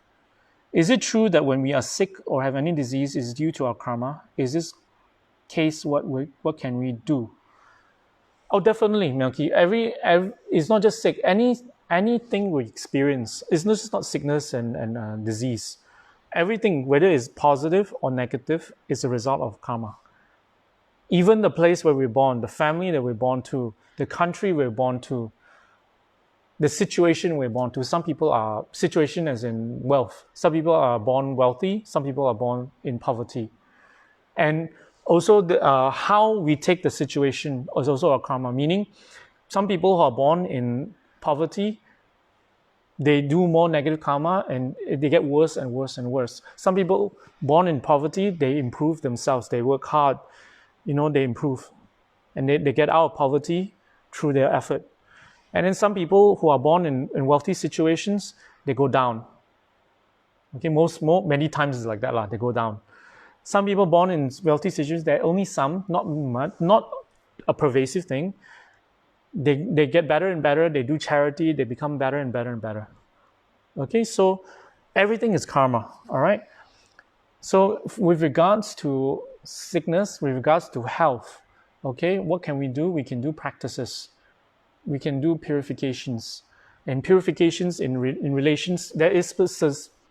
Is it true that when we are sick or have any disease, is due to our karma? Is this case what can we do? Oh, definitely, Miao Qi. It's not just sick. Anything we experience, it's not just sickness and disease. Everything, whether it's positive or negative, is a result of karma. Even the place where we're born, the family that we're born to, the country we're born to, the situation we're born to. Some people are, situation as in wealth. Some people are born wealthy. Some people are born in poverty. And also how we take the situation is also a karma, meaning some people who are born in poverty, they do more negative karma and they get worse and worse and worse. Some people born in poverty, they improve themselves. They work hard, they improve. And they get out of poverty through their effort. And then some people who are born in wealthy situations, they go down. Okay, many times it's like that, they go down. Some people born in wealthy situations, there are only some, not much, not a pervasive thing. They get better and better, they do charity, they become better and better and better. Okay, so everything is karma, all right? So with regards to sickness, with regards to health, okay, what can we do? We can do practices. We can do purifications. And purifications in relations, there is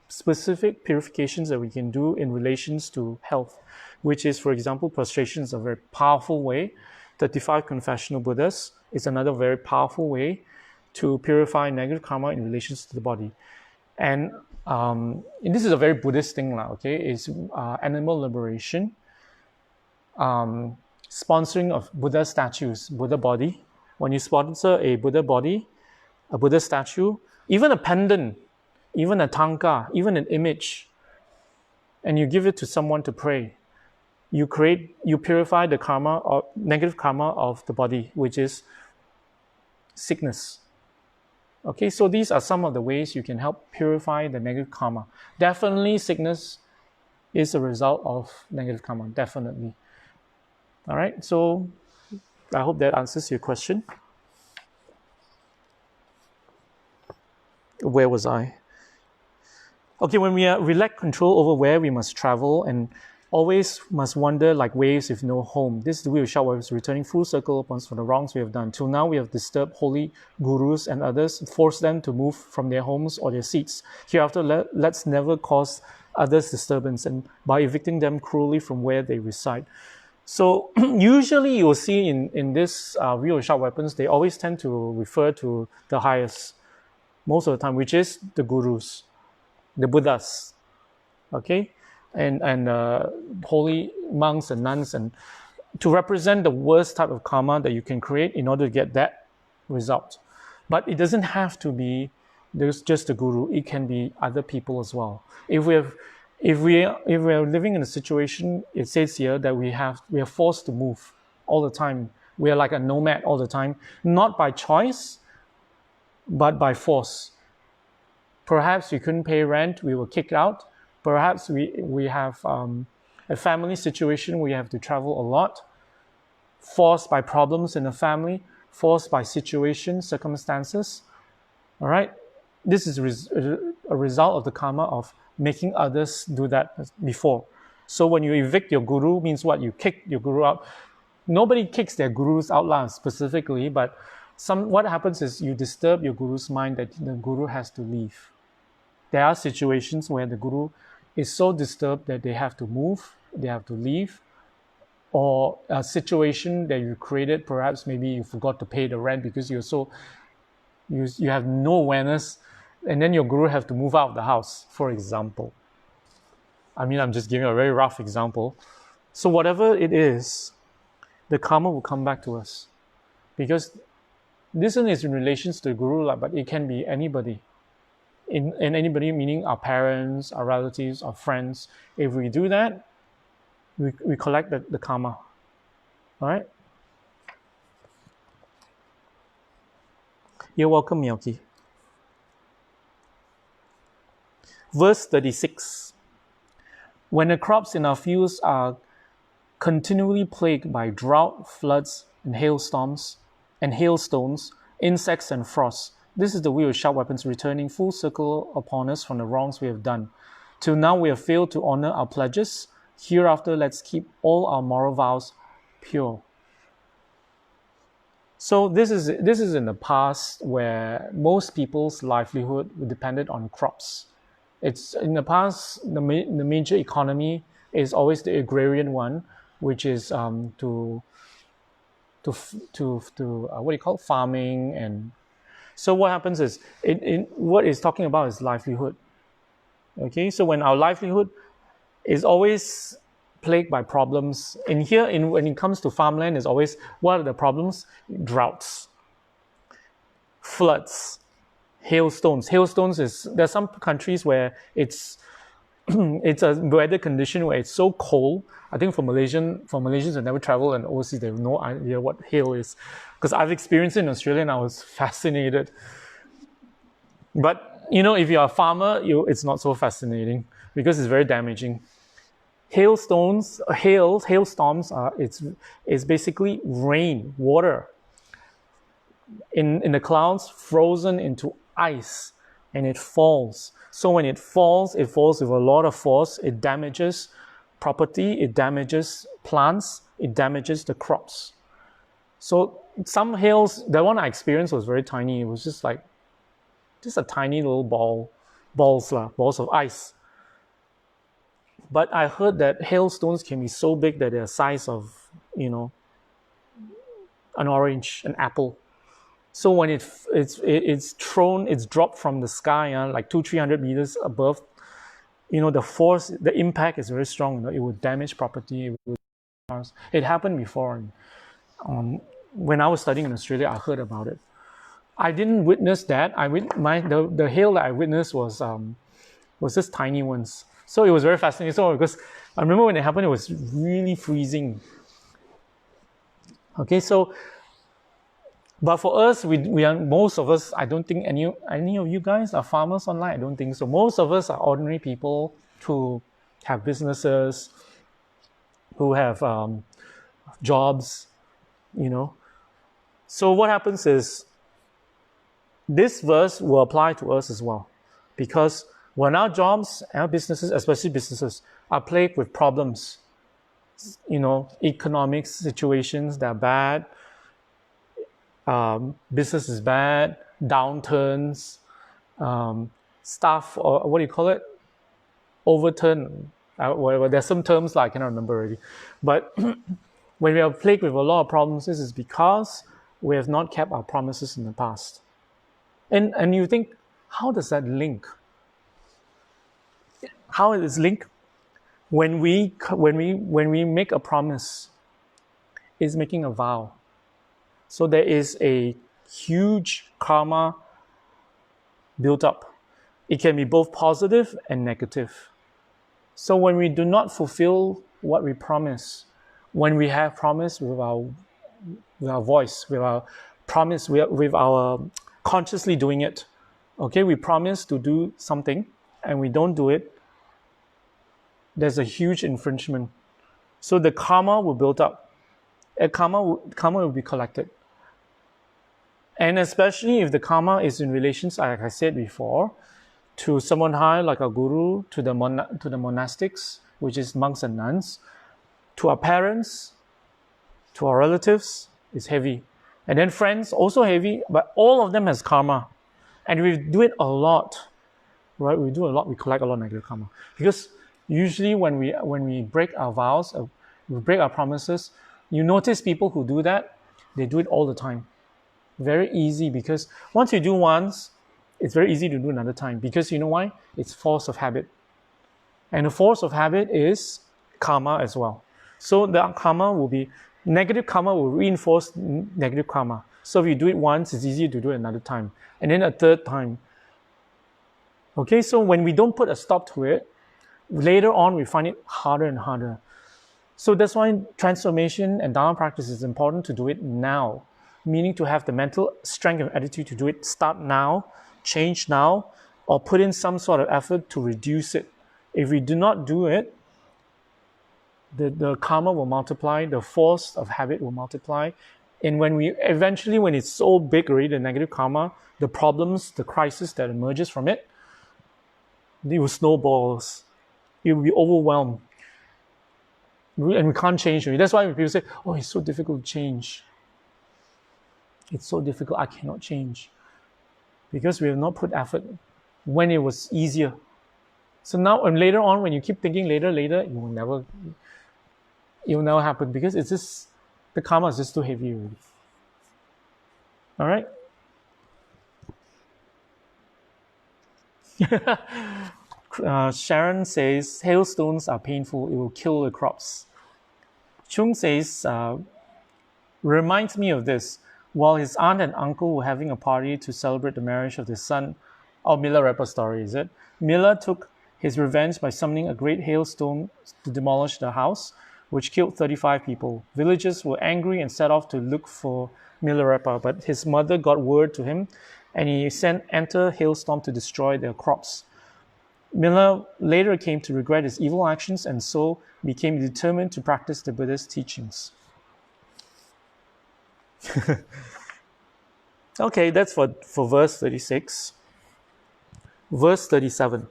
specific purifications that we can do in relations to health, which is, for example, prostration is a very powerful way. 35 confessional Buddhas is another very powerful way to purify negative karma in relations to the body. And this is a very Buddhist thing, okay? It's animal liberation, sponsoring of Buddha statues, Buddha body. When you sponsor a Buddha body, a Buddha statue, even a pendant, even a tanka, even an image, and you give it to someone to pray, you purify the karma or negative karma of the body, which is sickness. Okay, so these are some of the ways you can help purify the negative karma. Definitely sickness is a result of negative karma, definitely. All right, so I hope that answers your question. Where was I? Okay, when we lack control over where we must travel and always must wander like waves with no home. This is the way of sharp waves returning full circle upon for the wrongs we have done. Till now we have disturbed holy gurus and others, forced them to move from their homes or their seats. Hereafter, let's never cause others disturbance and by evicting them cruelly from where they reside. So usually you'll see in this view of sharp weapons, they always tend to refer to the highest most of the time, which is the gurus, the Buddhas, okay? And holy monks and nuns, and to represent the worst type of karma that you can create in order to get that result. But it doesn't have to be there's just the guru. It can be other people as well. If we are living in a situation, it says here that we are forced to move all the time. We are like a nomad all the time, not by choice, but by force. Perhaps we couldn't pay rent, we were kicked out. Perhaps we have a family situation where you have to travel a lot, forced by problems in the family, forced by situations, circumstances. All right? This is a result of the karma of making others do that before. So when you evict your guru, means what? You kick your guru out. Nobody kicks their gurus out loud specifically, but what happens is you disturb your guru's mind that the guru has to leave. There are situations where the guru is so disturbed that they have to move, they have to leave, or a situation that you created, perhaps maybe you forgot to pay the rent because you have no awareness, and then your guru have to move out of the house, for example. I mean, I'm just giving a very rough example. So whatever it is, the karma will come back to us. Because this one is in relation to the guru, but it can be anybody. In anybody, meaning our parents, our relatives, our friends. If we do that, we collect the karma. All right? You're welcome, Miyaki. Verse 36. When the crops in our fields are continually plagued by drought, floods, and hailstones, insects and frosts, this is the wheel of sharp weapons returning full circle upon us from the wrongs we have done. Till now we have failed to honor our pledges. Hereafter, let's keep all our moral vows pure. So this is in the past where most people's livelihood depended on crops. It's in the past, the major economy is always the agrarian one. which is to what do you call it? Farming. And so what happens is what it's talking about is livelihood. Okay, so when our livelihood is always plagued by problems, in here, when it comes to farmland, is always, what are the problems? Droughts, floods, hailstones. Hailstones is, there's some countries where it's it's a weather condition where it's so cold. I think for Malaysians who never travel and overseas, they have no idea what hail is, because I've experienced it in Australia and I was fascinated. But if you're a farmer, it's not so fascinating because it's very damaging. Hailstorms are it's basically rain, water in the clouds frozen into ice, and it falls. So when it falls with a lot of force. It damages property, it damages plants, it damages the crops. So some hails, the one I experienced was very tiny. It was just a tiny little balls of ice. But I heard that hailstones can be so big that they're the size of, an orange, an apple. So when it's dropped from the sky, like 200-300 meters above, the force, the impact is very strong. It would damage property. It happened before. When I was studying in Australia, I heard about it. I didn't witness that. The hail that I witnessed was just tiny ones. So it was very fascinating. So because I remember when it happened, it was really freezing. Okay, so but for us, we are, most of us, I don't think any of you guys are farmers online. I don't think so. Most of us are ordinary people who have businesses, who have jobs, So what happens is this verse will apply to us as well, because when our jobs, our businesses, especially businesses, are plagued with problems, economic situations that are bad, business is bad, downturns, stuff, or what do you call it? Overturn. Whatever. There's some terms I cannot remember already. But when we are plagued with a lot of problems, this is because we have not kept our promises in the past. And you think, how does that link? How is it linked? When we make a promise, it's making a vow. So there is a huge karma built up. It can be both positive and negative. So when we do not fulfill what we promise, when we have promised with our voice, with our promise, with our consciously doing it, okay, we promise to do something and we don't do it, there's a huge infringement. So the karma will build up. Karma will be collected. And especially if the karma is in relations, like I said before, to someone high like our guru, to the monastics, which is monks and nuns, to our parents, to our relatives, is heavy. And then friends, also heavy, but all of them has karma. And we do it a lot, right? We do a lot, we collect a lot of negative karma. Because usually when we break our vows, we break our promises, you notice people who do that, they do it all the time. Very easy, because once you do once, it's very easy to do another time, because you know why? It's force of habit. And the force of habit is karma as well. So the karma will be, negative karma will reinforce negative karma. So if you do it once, it's easier to do it another time. And then a third time. Okay, so when we don't put a stop to it, later on we find it harder and harder. So that's why transformation and Dharma practice is important to do it now. Meaning to have the mental strength and attitude to do it, start now, change now, or put in some sort of effort to reduce it. If we do not do it, the karma will multiply, the force of habit will multiply. And when it's so big already, the negative karma, the problems, the crisis that emerges from it, it will snowball. It will be overwhelmed. And we can't change it. That's why when people say, oh, it's so difficult to change. It's so difficult, I cannot change. Because we have not put effort when it was easier. So now and later on, when you keep thinking later, you will never. it will never happen because it's just the karma is just too heavy already. All right. Sharon says hailstones are painful. It will kill the crops. Chung says reminds me of this. While his aunt and uncle were having a party to celebrate the marriage of their son, Miller rapper story, is it? Miller took his revenge by summoning a great hailstone to demolish the house, which killed 35 people. Villagers were angry and set off to look for Miller rapper, but his mother got word to him, and he sent enter hailstorm to destroy their crops. Miller later came to regret his evil actions and so became determined to practice the Buddha's teachings. Okay, that's for verse 36. Verse 37.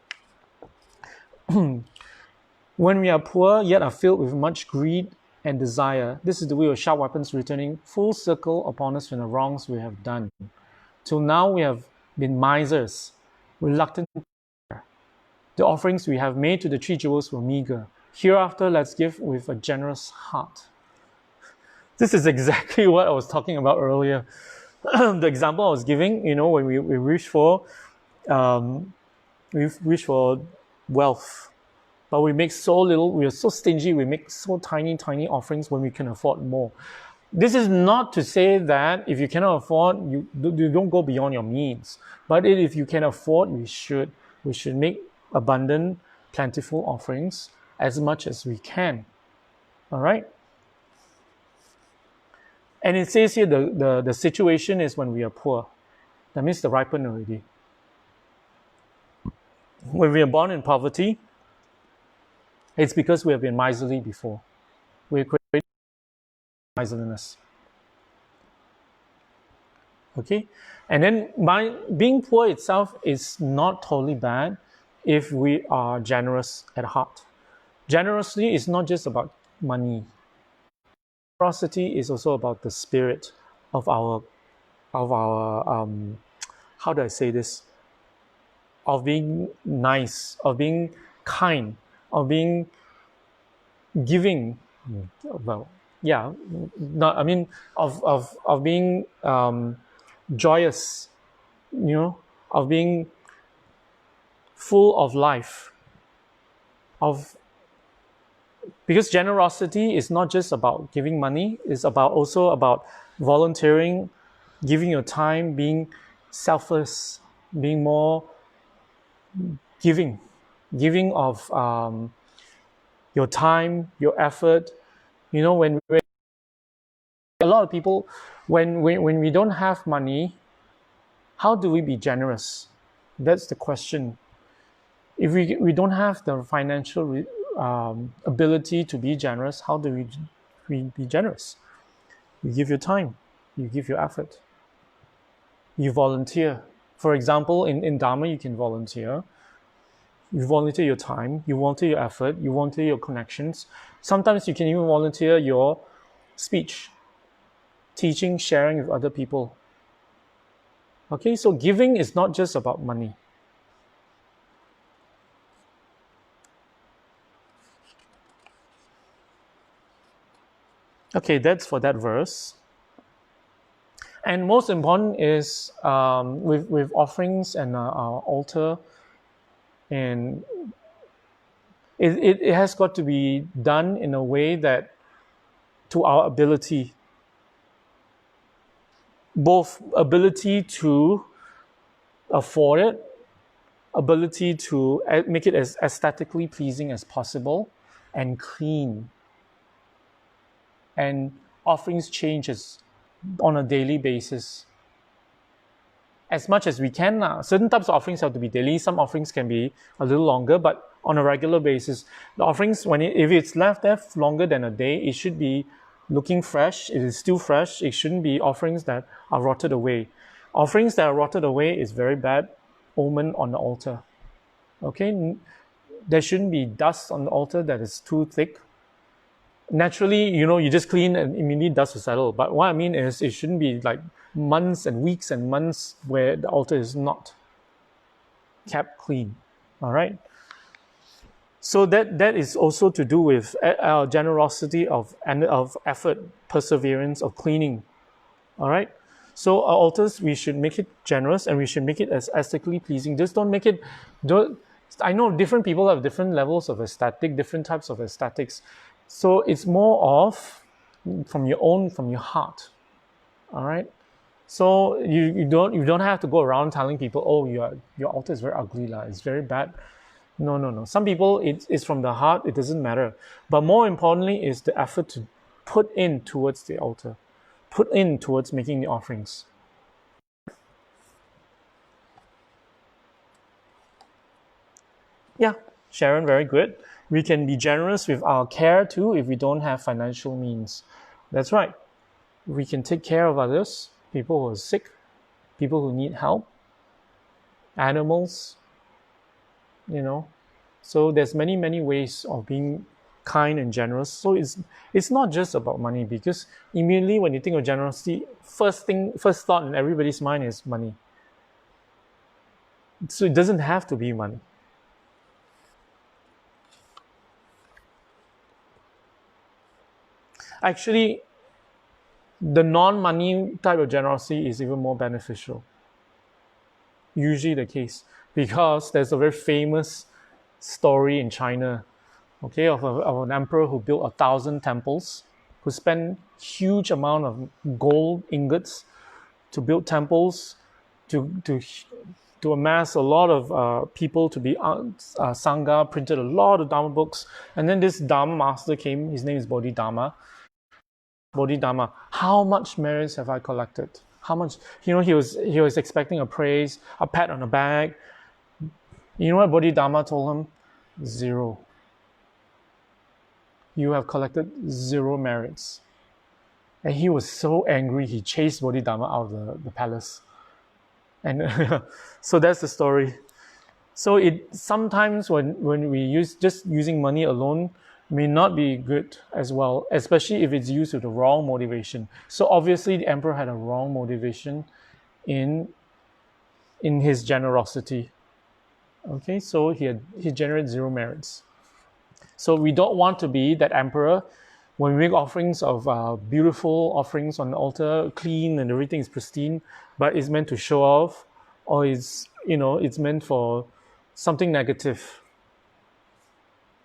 When we are poor, yet are filled with much greed and desire, this is the way of sharp weapons returning full circle upon us from the wrongs we have done. Till now we have been misers, reluctant to share. The offerings we have made to the three jewels were meager. Hereafter, let's give with a generous heart. This is exactly what I was talking about earlier. The example I was giving, when we wish for wealth, but we make so little, we are so stingy, we make so tiny offerings when we can afford more. This is not to say that if you cannot afford, you don't go beyond your means. But if you can afford, we should make abundant, plentiful offerings as much as we can. All right? And it says here the situation is when we are poor. That means the ripen already. When we are born in poverty, it's because we have been miserly before. We're created miserliness. Okay? And then being poor itself is not totally bad if we are generous at heart. Generosity is not just about money. Generosity is also about the spirit of our how do I say this? Of being nice, of being kind, of being giving. Well, yeah, of being joyous, of being full of life, because generosity is not just about giving money, it's also about volunteering, giving your time, being selfless, being more giving of your time, your effort. When a lot of people, when we don't have money, how do we be generous? That's the question. If we don't have the financial ability to be generous, how do we be generous? You give your time, you give your effort, you volunteer. For example, in Dharma, you can volunteer. You volunteer your time, you volunteer your effort, you volunteer your connections. Sometimes you can even volunteer your speech, teaching, sharing with other people. Okay, so giving is not just about money. Okay, that's for that verse. And most important is with offerings and our altar, and it has got to be done in a way that to our ability, both ability to afford it, ability to make it as aesthetically pleasing as possible, and clean. And offerings changes on a daily basis as much as we can now. Certain types of offerings have to be daily. Some offerings can be a little longer, but on a regular basis, the offerings, if it's left there longer than a day, it should be looking fresh. It is still fresh. It shouldn't be offerings that are rotted away. Offerings that are rotted away is very bad omen on the altar. Okay, there shouldn't be dust on the altar that is too thick. Naturally, you just clean and immediately dust will settle. But what I mean is, it shouldn't be like months and weeks and months where the altar is not kept clean. All right. So that is also to do with our generosity of effort, perseverance, of cleaning. All right. So our altars, we should make it generous and we should make it as aesthetically pleasing. Just don't make it. Don't. I know different people have different levels of aesthetic, different types of aesthetics. So it's more of from your heart. All right. So you don't have to go around telling people, oh, your altar is very ugly, lah. It's very bad. No, no, no. Some people, it's from the heart. It doesn't matter. But more importantly is the effort to put in towards the altar, put in towards making the offerings. Yeah, Sharon, very good. We can be generous with our care too if we don't have financial means. That's right. We can take care of others, people who are sick, people who need help, animals, you know. So there's many ways of being kind and generous. So it's not just about money, because immediately when you think of generosity, first thought in everybody's mind is money. So it doesn't have to be money. Actually, the non-money type of generosity is even more beneficial. Usually the case, because there's a very famous story in China, okay, of an emperor who built 1,000 temples, who spent huge amount of gold ingots to build temples, to amass a lot of people to be sangha, printed a lot of Dharma books, and then this Dharma master came. His name is Bodhidharma. How much merits have I collected? How much? He was expecting a praise, a pat on the back. You know what Bodhidharma told him? Zero. You have collected zero merits. And he was so angry, he chased Bodhidharma out of the palace. And so that's the story. So it sometimes when we using money alone may not be good as well, especially if it's used with the wrong motivation. So obviously the emperor had a wrong motivation in his generosity. Okay, so he generated zero merits. So we don't want to be that emperor. When we make offerings of beautiful offerings on the altar, clean and everything is pristine, but it's meant to show off, or it's meant for something negative.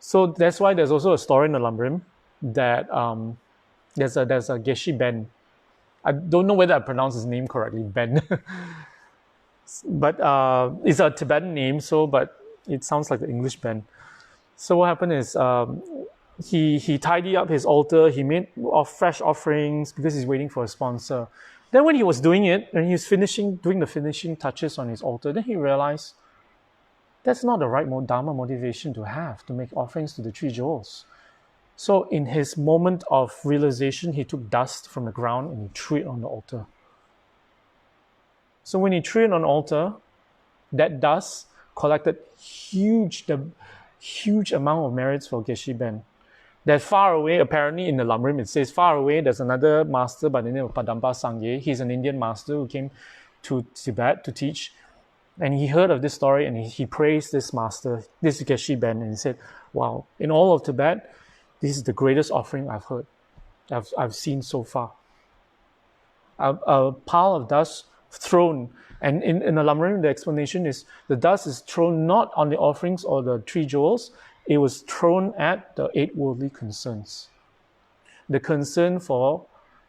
So that's why there's also a story in the Lamrim that there's a Geshe Ben. I don't know whether I pronounced his name correctly, Ben, but it's a Tibetan name. But it sounds like the English Ben. So what happened is he tidied up his altar. He made fresh offerings because he's waiting for a sponsor. Then when he was doing it, and he was doing the finishing touches on his altar, then he realized that's not the right Dharma motivation to have to make offerings to the three jewels. So in his moment of realization, he took dust from the ground and he threw it on the altar. So when he threw it on the altar, that dust collected huge amount of merits for Geshe Ben. That far away, apparently in the Lamrim, it says far away, there's another master by the name of Padampa Sangye. He's an Indian master who came to Tibet to teach. And he heard of this story and he praised this master, this Geshe Ben, and he said, wow, in all of Tibet, this is the greatest offering I've seen so far. A pile of dust thrown. And in the Lamrim, the explanation is the dust is thrown not on the offerings or the three jewels, it was thrown at the 8 worldly concerns. The concern for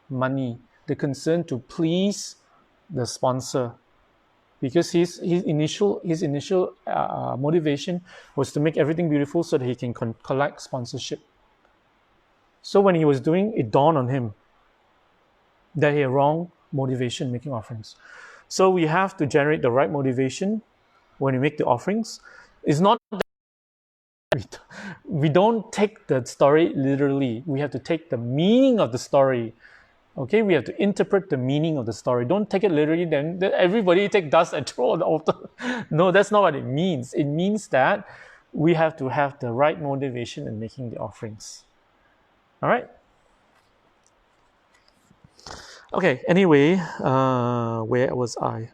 money, the concern to please the sponsor. Because his initial motivation was to make everything beautiful so that he can collect sponsorship. So when he was doing it, dawned on him that he had wrong motivation making offerings. So we have to generate the right motivation when we make the offerings. It's not that we don't take the story literally. We have to take the meaning of the story. Okay, we have to interpret the meaning of the story. Don't take it literally, then everybody take dust and throw on the altar. No, that's not what it means. It means that we have to have the right motivation in making the offerings. All right? Okay, anyway, where was I?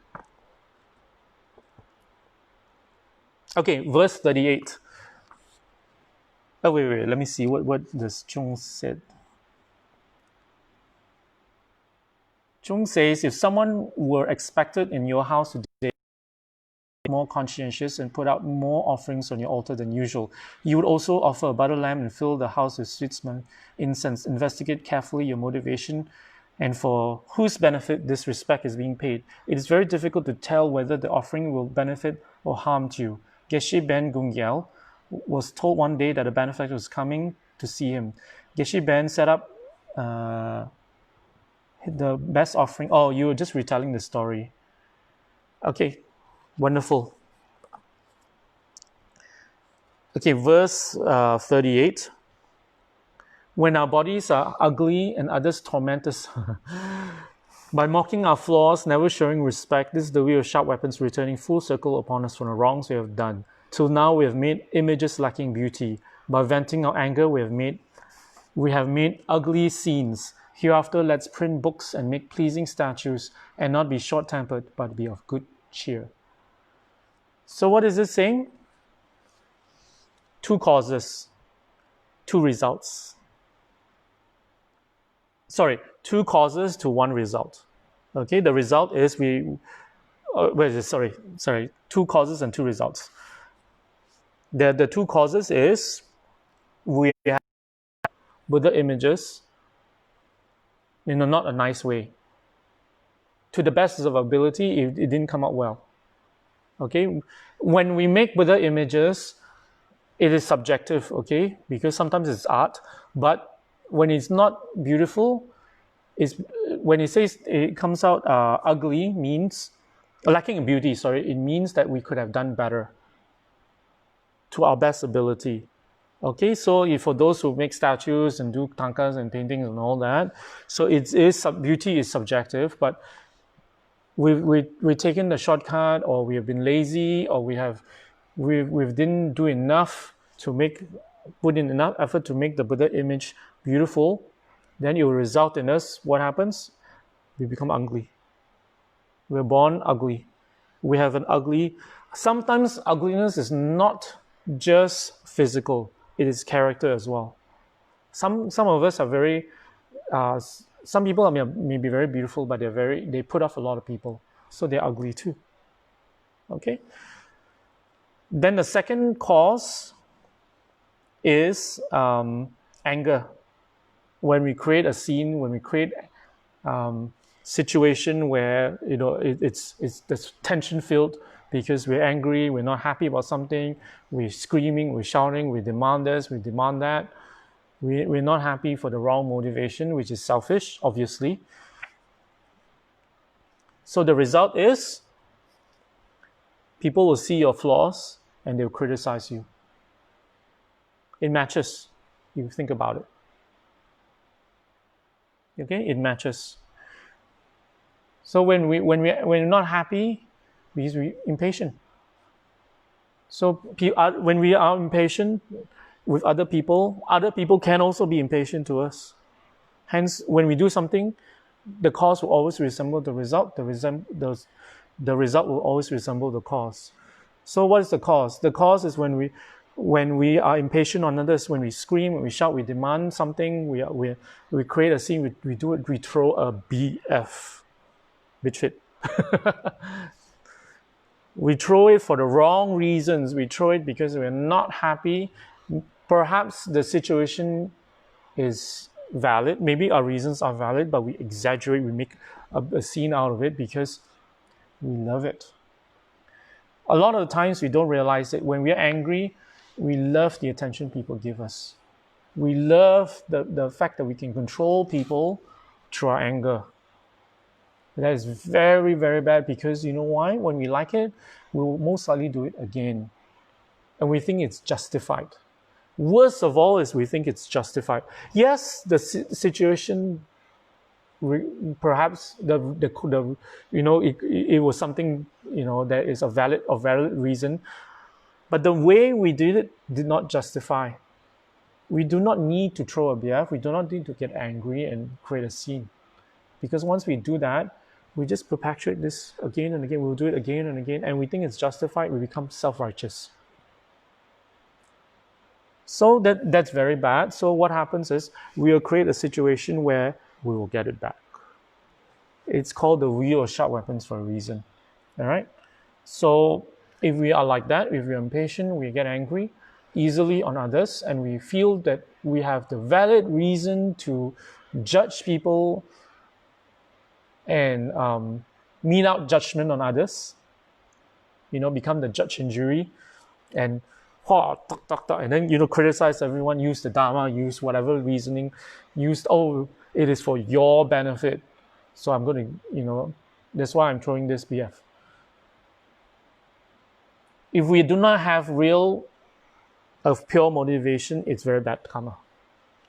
Okay, verse 38. Oh, wait. Let me see what this Chung said. Chung says, if someone were expected in your house today, more conscientious and put out more offerings on your altar than usual. You would also offer a butter lamp and fill the house with sweet smelling incense. Investigate carefully your motivation and for whose benefit this respect is being paid. It is very difficult to tell whether the offering will benefit or harm you. Geshe Ben Gungyal was told one day that a benefactor was coming to see him. Geshe Ben set up the best offering. Oh, you were just retelling the story. Okay, wonderful. Okay, verse 38. When our bodies are ugly and others torment us by mocking our flaws, never showing respect, this is the way of sharp weapons returning full circle upon us from the wrongs we have done. Till now we have made images lacking beauty. By venting our anger, we have made ugly scenes. Hereafter, let's print books and make pleasing statues and not be short-tempered, but be of good cheer. So what is it saying? Two causes, two results. Two causes to one result. Okay, the result is two causes and two results. The two causes is we have Buddha images, not a nice way. To the best of our ability, it didn't come out well. Okay, when we make Buddha images, it is subjective, okay, because sometimes it's art, but when it's not beautiful, when it says it comes out ugly, means lacking in beauty, it means that we could have done better to our best ability. Okay, so for those who make statues and do tankas and paintings and all that, so beauty is subjective, but we've taken the shortcut, or we have been lazy, or we didn't do enough to put in enough effort to make the Buddha image beautiful. Then it will result in us, what happens? We become ugly. We're born ugly. We have an ugly. Sometimes ugliness is not just physical, it is character as well. Some of us are very, some people may be very beautiful, but they put off a lot of people. So they're ugly too. Okay? Then the second cause is anger. When we create a scene, when we create situation where it's tension filled because we're angry, we're not happy about something, we're screaming, we're shouting, we demand this, we demand that. We're not happy for the wrong motivation, which is selfish, obviously. So the result is people will see your flaws and they'll criticize you. It matches. You think about it. Okay, it matches. So when we're not happy, because we're impatient. So when we are impatient with other people can also be impatient to us. Hence, when we do something, the cause will always resemble the result. The result will always resemble the cause. So what is the cause? The cause is when we are impatient on others, when we scream, when we shout, we demand something, we create a scene, we throw a BF, bitch fit. We throw it for the wrong reasons. We throw it because we're not happy. Perhaps the situation is valid. Maybe our reasons are valid, but we exaggerate. We make a scene out of it because we love it. A lot of the times we don't realize that when we're angry, we love the attention people give us. We love the fact that we can control people through our anger. That is very, very bad because you know why? When we like it, we will most likely do it again. And we think it's justified. Worst of all is we think it's justified. Yes, the situation, perhaps it was something that is a valid reason, but the way we did it did not justify. We do not need to throw a BF. We do not need to get angry and create a scene, because once we do that, we just perpetuate this again and again. We'll do it again, and we think it's justified. We become self-righteous. So that's very bad. So what happens is we will create a situation where we will get it back. It's called the wheel of sharp weapons for a reason. All right. So if we are like that, if we're impatient, we get angry easily on others, and we feel that we have the valid reason to judge people and mete out judgment on others, become the judge and jury, and talk, talk, talk, and then criticize everyone, use the Dharma, use whatever reasoning, it is for your benefit, so I'm going to, that's why I'm throwing this BF. If we do not have real of pure motivation, it's very bad karma.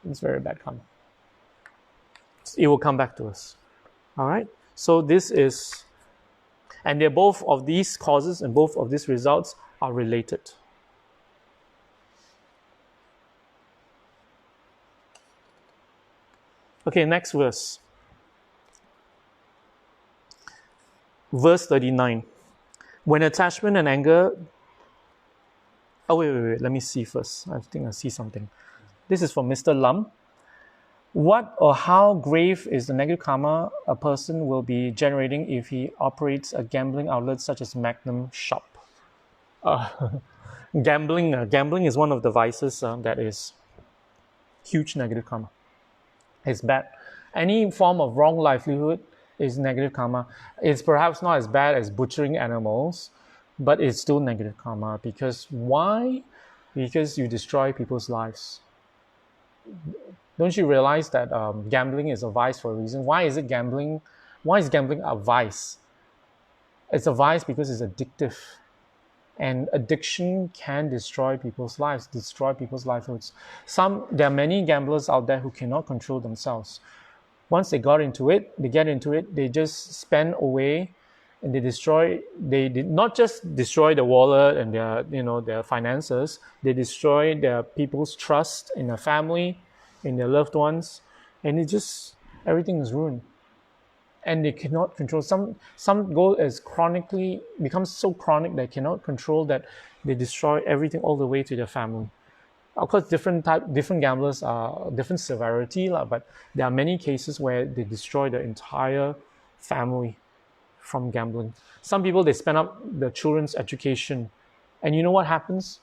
It's very bad karma. It will come back to us. All right. So this is, and they're both of these causes and both of these results are related. Okay, next verse. Verse 39. When attachment and anger... Oh, wait. Let me see first. I think I see something. This is from Mr. Lam. What or how grave is the negative karma a person will be generating if he operates a gambling outlet such as Magnum Shop? Gambling is one of the vices that is huge negative karma. It's bad. Any form of wrong livelihood is negative karma. It's perhaps not as bad as butchering animals, but it's still negative karma. Because why? Because you destroy people's lives. Don't you realize that gambling is a vice for a reason? Why is it gambling? Why is gambling a vice? It's a vice because it's addictive. And addiction can destroy people's lives, destroy people's livelihoods. There are many gamblers out there who cannot control themselves. Once they get into it, they just spend away, and they did not just destroy the wallet and their finances, they destroy their people's trust in their family, in their loved ones, and everything is ruined. And they cannot control. Some go as becomes so chronic they cannot control, that they destroy everything all the way to their family. Of course, different gamblers are different severity, but there are many cases where they destroy the entire family from gambling. Some people, they spend up their children's education, and you know what happens?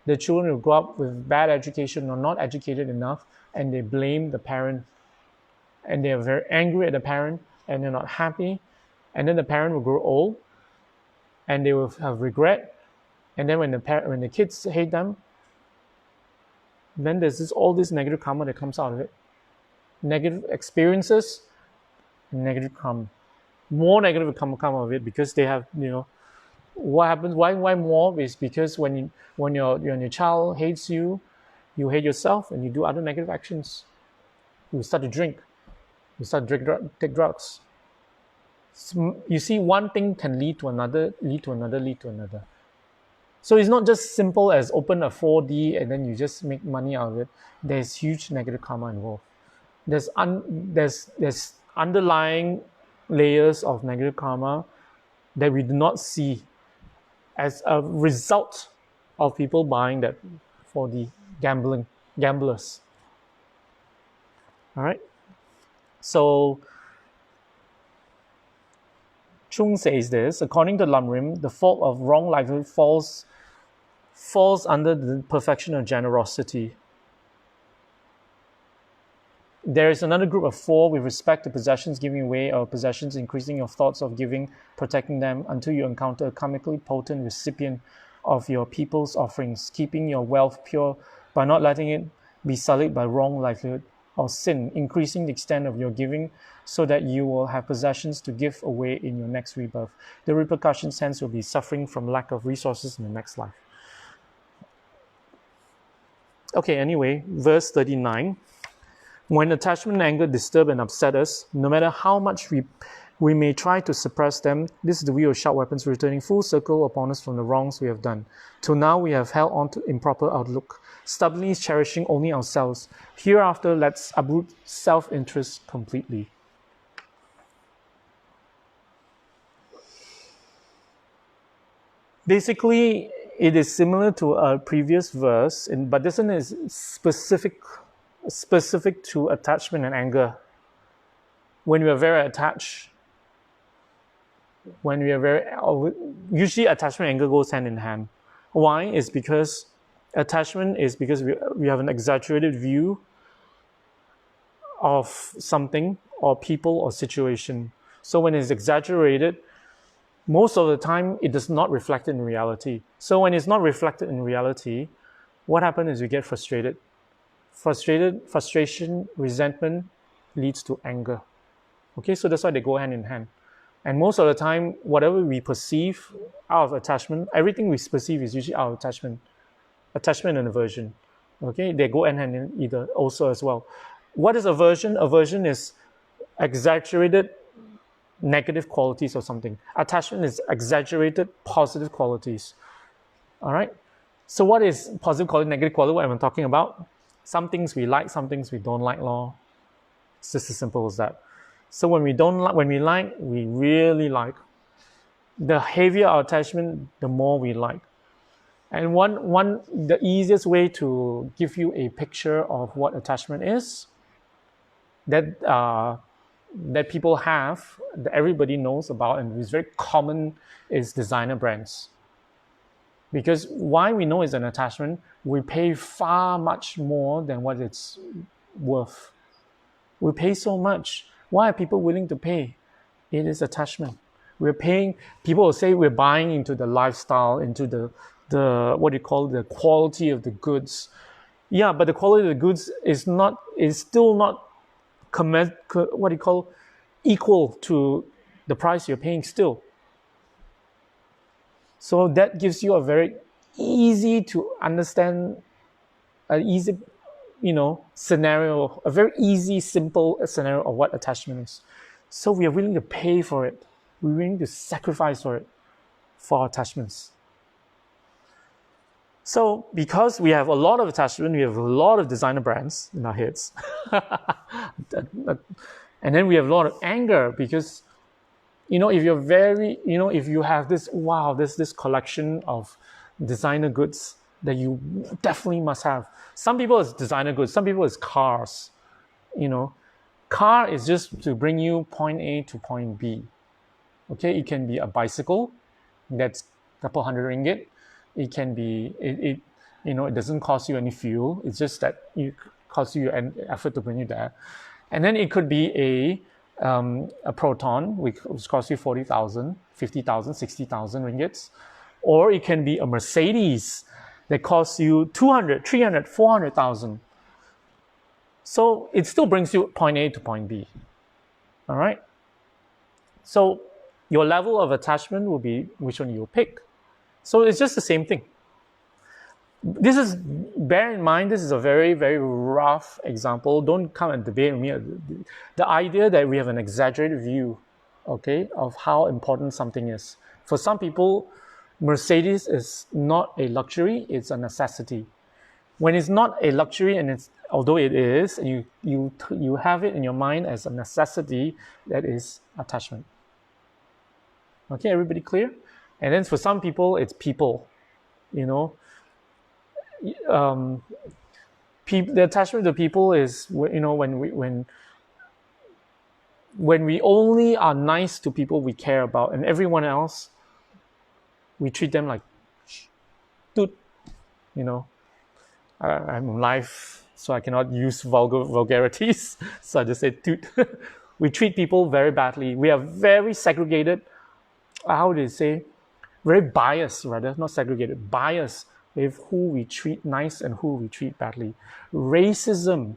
The children will grow up with bad education or not educated enough, and they blame the parent, and they are very angry at the parent, and they're not happy, and then the parent will grow old, and they will have regret, and then when the kids hate them, then there's all this negative karma that comes out of it. Negative experiences, negative karma. More negative karma come out of it because they have, what happens? Why more? Is because when your child hates you, you hate yourself, and you do other negative actions. You start to drink. You start to take drugs. You see, one thing can lead to another. So it's not just simple as open a 4D and then you just make money out of it. There's huge negative karma involved. There's underlying layers of negative karma that we do not see as a result of people buying that 4D gamblers. All right. So Chung says this: according to Lamrim, the fault of wrong livelihood falls under the perfection of generosity. There is another group of 4 with respect to possessions, giving away our possessions, increasing your thoughts of giving, protecting them until you encounter a karmically potent recipient of your people's offerings, keeping your wealth pure by not letting it be sullied by wrong livelihood or sin, increasing the extent of your giving so that you will have possessions to give away in your next rebirth. The repercussions hence will be suffering from lack of resources in the next life. Okay, anyway, verse 39. When attachment and anger disturb and upset us, no matter how much we may try to suppress them, this is the wheel of sharp weapons returning full circle upon us from the wrongs we have done. Till now we have held on to improper outlook, stubbornly cherishing only ourselves. Hereafter, let's uproot self-interest completely. Basically, it is similar to a previous verse, but this one is specific to attachment and anger. When we are very attached, usually attachment and anger goes hand in hand. Why? Is because attachment is because we have an exaggerated view of something or people or situation. So when it's exaggerated, most of the time it does not reflect in reality. So when it's not reflected in reality, what happens is we get frustrated. Frustration, resentment leads to anger. Okay, so that's why they go hand in hand. And most of the time, whatever we perceive out of attachment, everything we perceive is usually out of attachment and aversion. Okay, they go hand in hand either also as well. What is aversion? Aversion is exaggerated negative qualities of something. Attachment is exaggerated positive qualities. All right. So what is positive quality, negative quality? What I'm talking about? Some things we like, some things we don't like. It's just as simple as that. So when we like, we really like. The heavier our attachment, the more we like. And the easiest way to give you a picture of what attachment is that people have, that everybody knows about, and is very common, is designer brands. Because why we know it's an attachment, we pay far much more than what it's worth. We pay so much. Why are people willing to pay? It is attachment. We're paying. People will say we're buying into the lifestyle, into the what do you call it, the quality of the goods. Yeah, but the quality of the goods is still not equal to the price you're paying still. So that gives you a very easy to understand, scenario, a very easy, simple scenario of what attachment is. So we are willing to pay for it. We're willing to sacrifice for it, for our attachments. So because we have a lot of attachment, we have a lot of designer brands in our heads. And then we have a lot of anger because, if you're if you have this collection of designer goods that you definitely must have. Some people it's designer goods, some people it's cars. Car is just to bring you point A to point B. Okay, it can be a bicycle that's a couple hundred ringgit. It can be it doesn't cost you any fuel. It's just that it costs you an effort to bring you there. And then it could be a Proton, which costs you 40,000, 50,000, 60,000 ringgits. Or it can be a Mercedes that costs you 200, 300, 400,000. So it still brings you point A to point B. All right? So your level of attachment will be which one you pick. So it's just the same thing. Bear in mind, this is a very, very rough example. Don't come and debate with me. The idea that we have an exaggerated view, okay, of how important something is. For some people, Mercedes is not a luxury, it's a necessity. When it's not a luxury, and although it is, you have it in your mind as a necessity, that is attachment. Okay, everybody clear? And then for some people, it's people. The attachment to people is when we only are nice to people we care about, and everyone else we treat them like dude. I'm live, so I cannot use vulgarities, so I just say dude. We treat people very badly. We are very segregated. How do you say? Very biased, rather, not segregated, biased with who we treat nice and who we treat badly. Racism,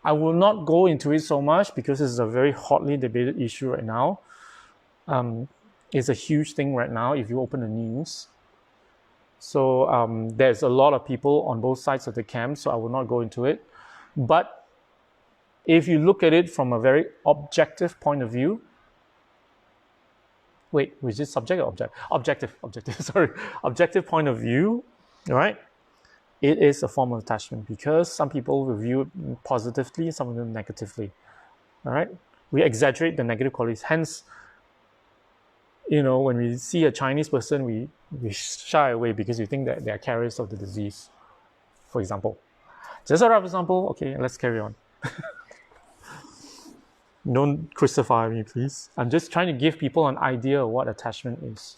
I will not go into it so much because this is a very hotly debated issue right now. It's a huge thing right now if you open the news. So there's a lot of people on both sides of the camp, so I will not go into it. But if you look at it from a very objective point of view, which is subject or object? Objective, sorry. Objective point of view, all right? It is a form of attachment because some people will view it positively, some of them negatively, all right? We exaggerate the negative qualities. Hence, When we see a Chinese person, we shy away because we think that they are carriers of the disease, for example. Just a rough example. Okay, let's carry on. Don't crucify me, please. I'm just trying to give people an idea of what attachment is.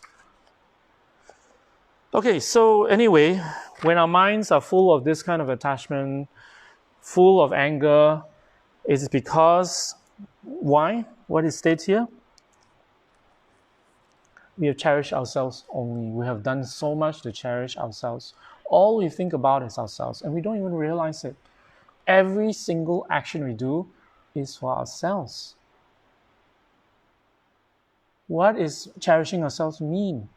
Okay, so anyway, when our minds are full of this kind of attachment, full of anger, it's because, why? What it states here? We have cherished ourselves only. We have done so much to cherish ourselves. All we think about is ourselves, and we don't even realize it. Every single action we do is for ourselves. What is cherishing ourselves mean?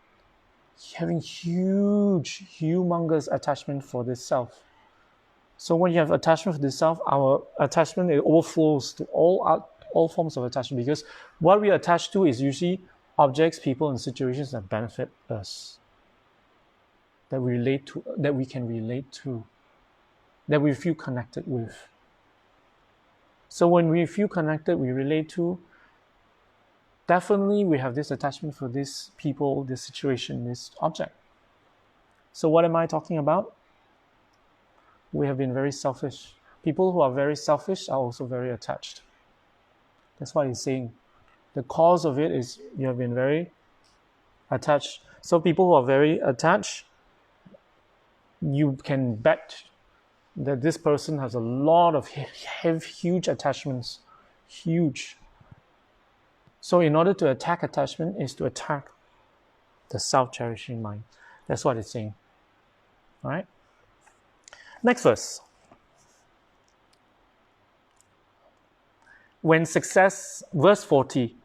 Having huge, humongous attachment for this self. So when you have attachment for this self, our attachment, it overflows to all forms of attachment, because what we attach to is usually objects, people, and situations that benefit us, that we relate to, that we can relate to, that we feel connected with. So when we feel connected, we relate to, definitely we have this attachment for this people, this situation, this object. So what am I talking about? We have been very selfish. People who are very selfish are also very attached. That's what he's saying. The cause of it is you have been very attached. So people who are very attached, you can bet that this person has a lot of huge attachments. Huge. So in order to attack attachment is to attack the self-cherishing mind. That's what it's saying. All right? Next verse. When success, verse 40,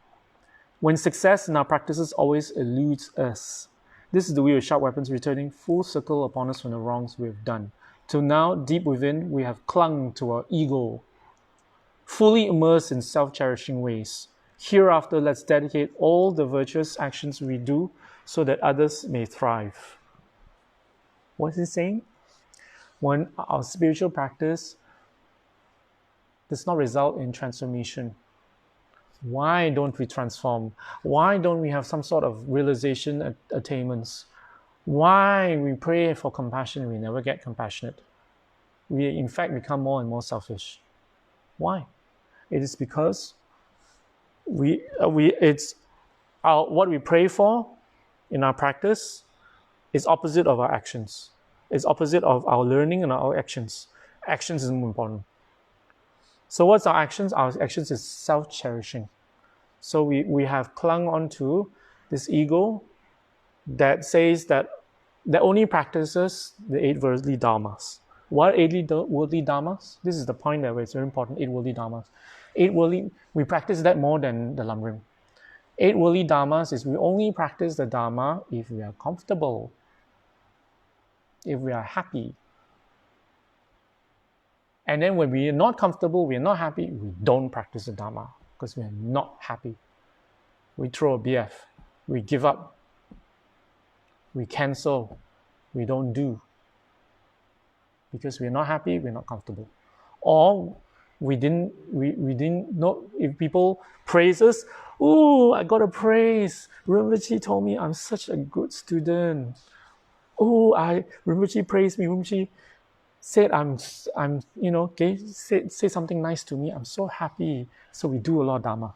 when success in our practices always eludes us, this is the way of sharp weapons returning full circle upon us from the wrongs we have done. Till now, deep within, we have clung to our ego, fully immersed in self-cherishing ways. Hereafter, let's dedicate all the virtuous actions we do so that others may thrive. What is he saying? When our spiritual practice does not result in transformation, why don't we transform? Why don't we have some sort of realization attainments? Why we pray for compassion and we never get compassionate? We in fact become more and more selfish. Why? It is because what we pray for in our practice is opposite of our actions. It's opposite of our learning and our actions. Actions is more important. So what's our actions? Our actions is self-cherishing. So we have clung onto this ego that says that only practices the 8 worldly dharmas. What are 8 worldly dharmas? This is the point that it's very important, 8 worldly dharmas. We practice that more than the Lamrim. 8 worldly dharmas is we only practice the dharma if we are comfortable, if we are happy. And then when we are not comfortable, we are not happy, we don't practice the dharma because we are not happy. We throw a BF, we give up, we cancel, we don't do. Because we're not happy, we're not comfortable. Or we didn't know, if people praise us, oh, I got a praise. Rinpoche told me I'm such a good student. Oh, Rinpoche praised me. Rinpoche said say something nice to me. I'm so happy. So we do a lot of dharma.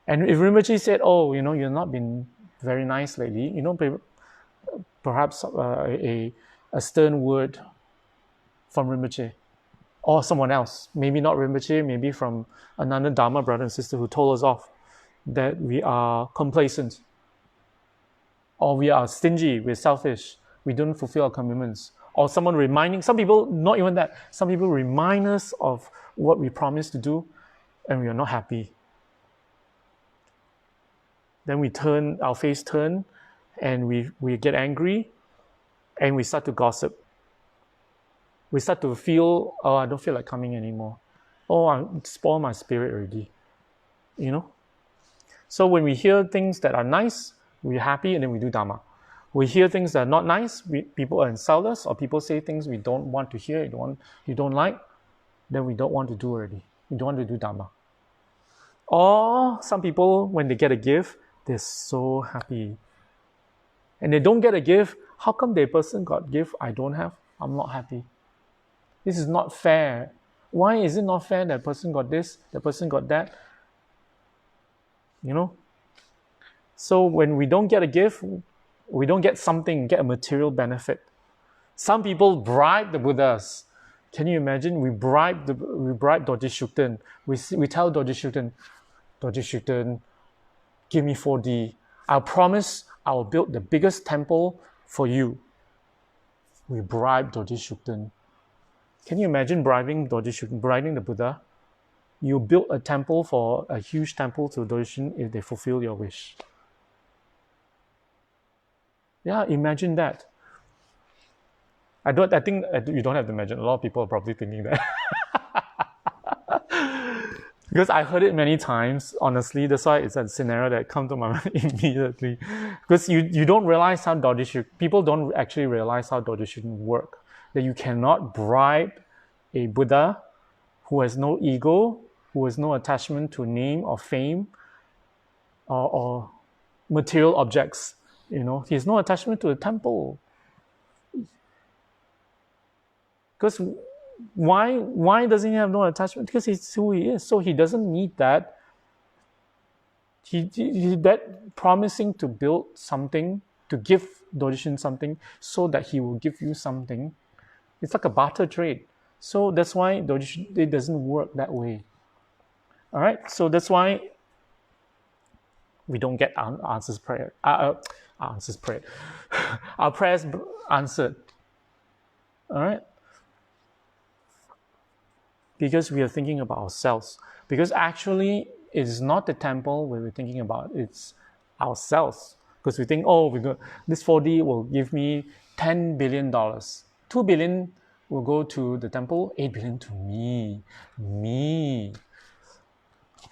And if Rinpoche said, oh, you've not been very nice lately, perhaps a stern word from Rinpoche or someone else, maybe not Rinpoche, maybe from another Dharma brother and sister who told us off that we are complacent or we are stingy, we're selfish, we don't fulfill our commitments, or someone reminding, some people, not even that, some people remind us of what we promised to do and we are not happy. Then our face turn and we get angry and we start to gossip. We start to feel, oh, I don't feel like coming anymore. Oh, I spoiled my spirit already. So when we hear things that are nice, we're happy and then we do Dharma. We hear things that are not nice, people insult us, or people say things we don't want to hear, you don't like, then we don't want to do already. We don't want to do Dharma. Or some people, when they get a gift, They're so happy. And they don't get a gift. How come the person got gift I don't have? I'm not happy. This is not fair. Why is it not fair that person got this, that person got that? You know? So when we don't get a gift, we don't get something, get a material benefit. Some people bribe the Buddhas. Can you imagine? We bribe Dorje Shukden. We tell Dorje Shukden, give me 4D. I'll promise I'll build the biggest temple for you. We bribe Dorje Shukden. Can you imagine bribing Dorje Shukden, bribing the Buddha? You build a temple for a huge temple to Dorje Shukden if they fulfill your wish. Yeah, imagine that. I think you don't have to imagine. A lot of people are probably thinking that. Because I heard it many times, honestly. That's why it's a scenario that comes to my mind immediately. Because you don't realize how people don't actually realize how Dorje Shukden work. That you cannot bribe a Buddha who has no ego, who has no attachment to name or fame or material objects. You know, he has no attachment to a temple. Because why doesn't he have no attachment? Because it's who he is. So he doesn't need that. That promising to build something, to give Dorje Shukden something, so that he will give you something. It's like a barter trade. So that's why it doesn't work that way. All right. So that's why we don't get answers prayer. Answers prayer. Our prayers answered. All right. Because we are thinking about ourselves. Because actually, it is not the temple we're thinking about. It's ourselves. Because we think, this 4D will give me $10 billion. $2 billion will go to the temple, $8 billion to me.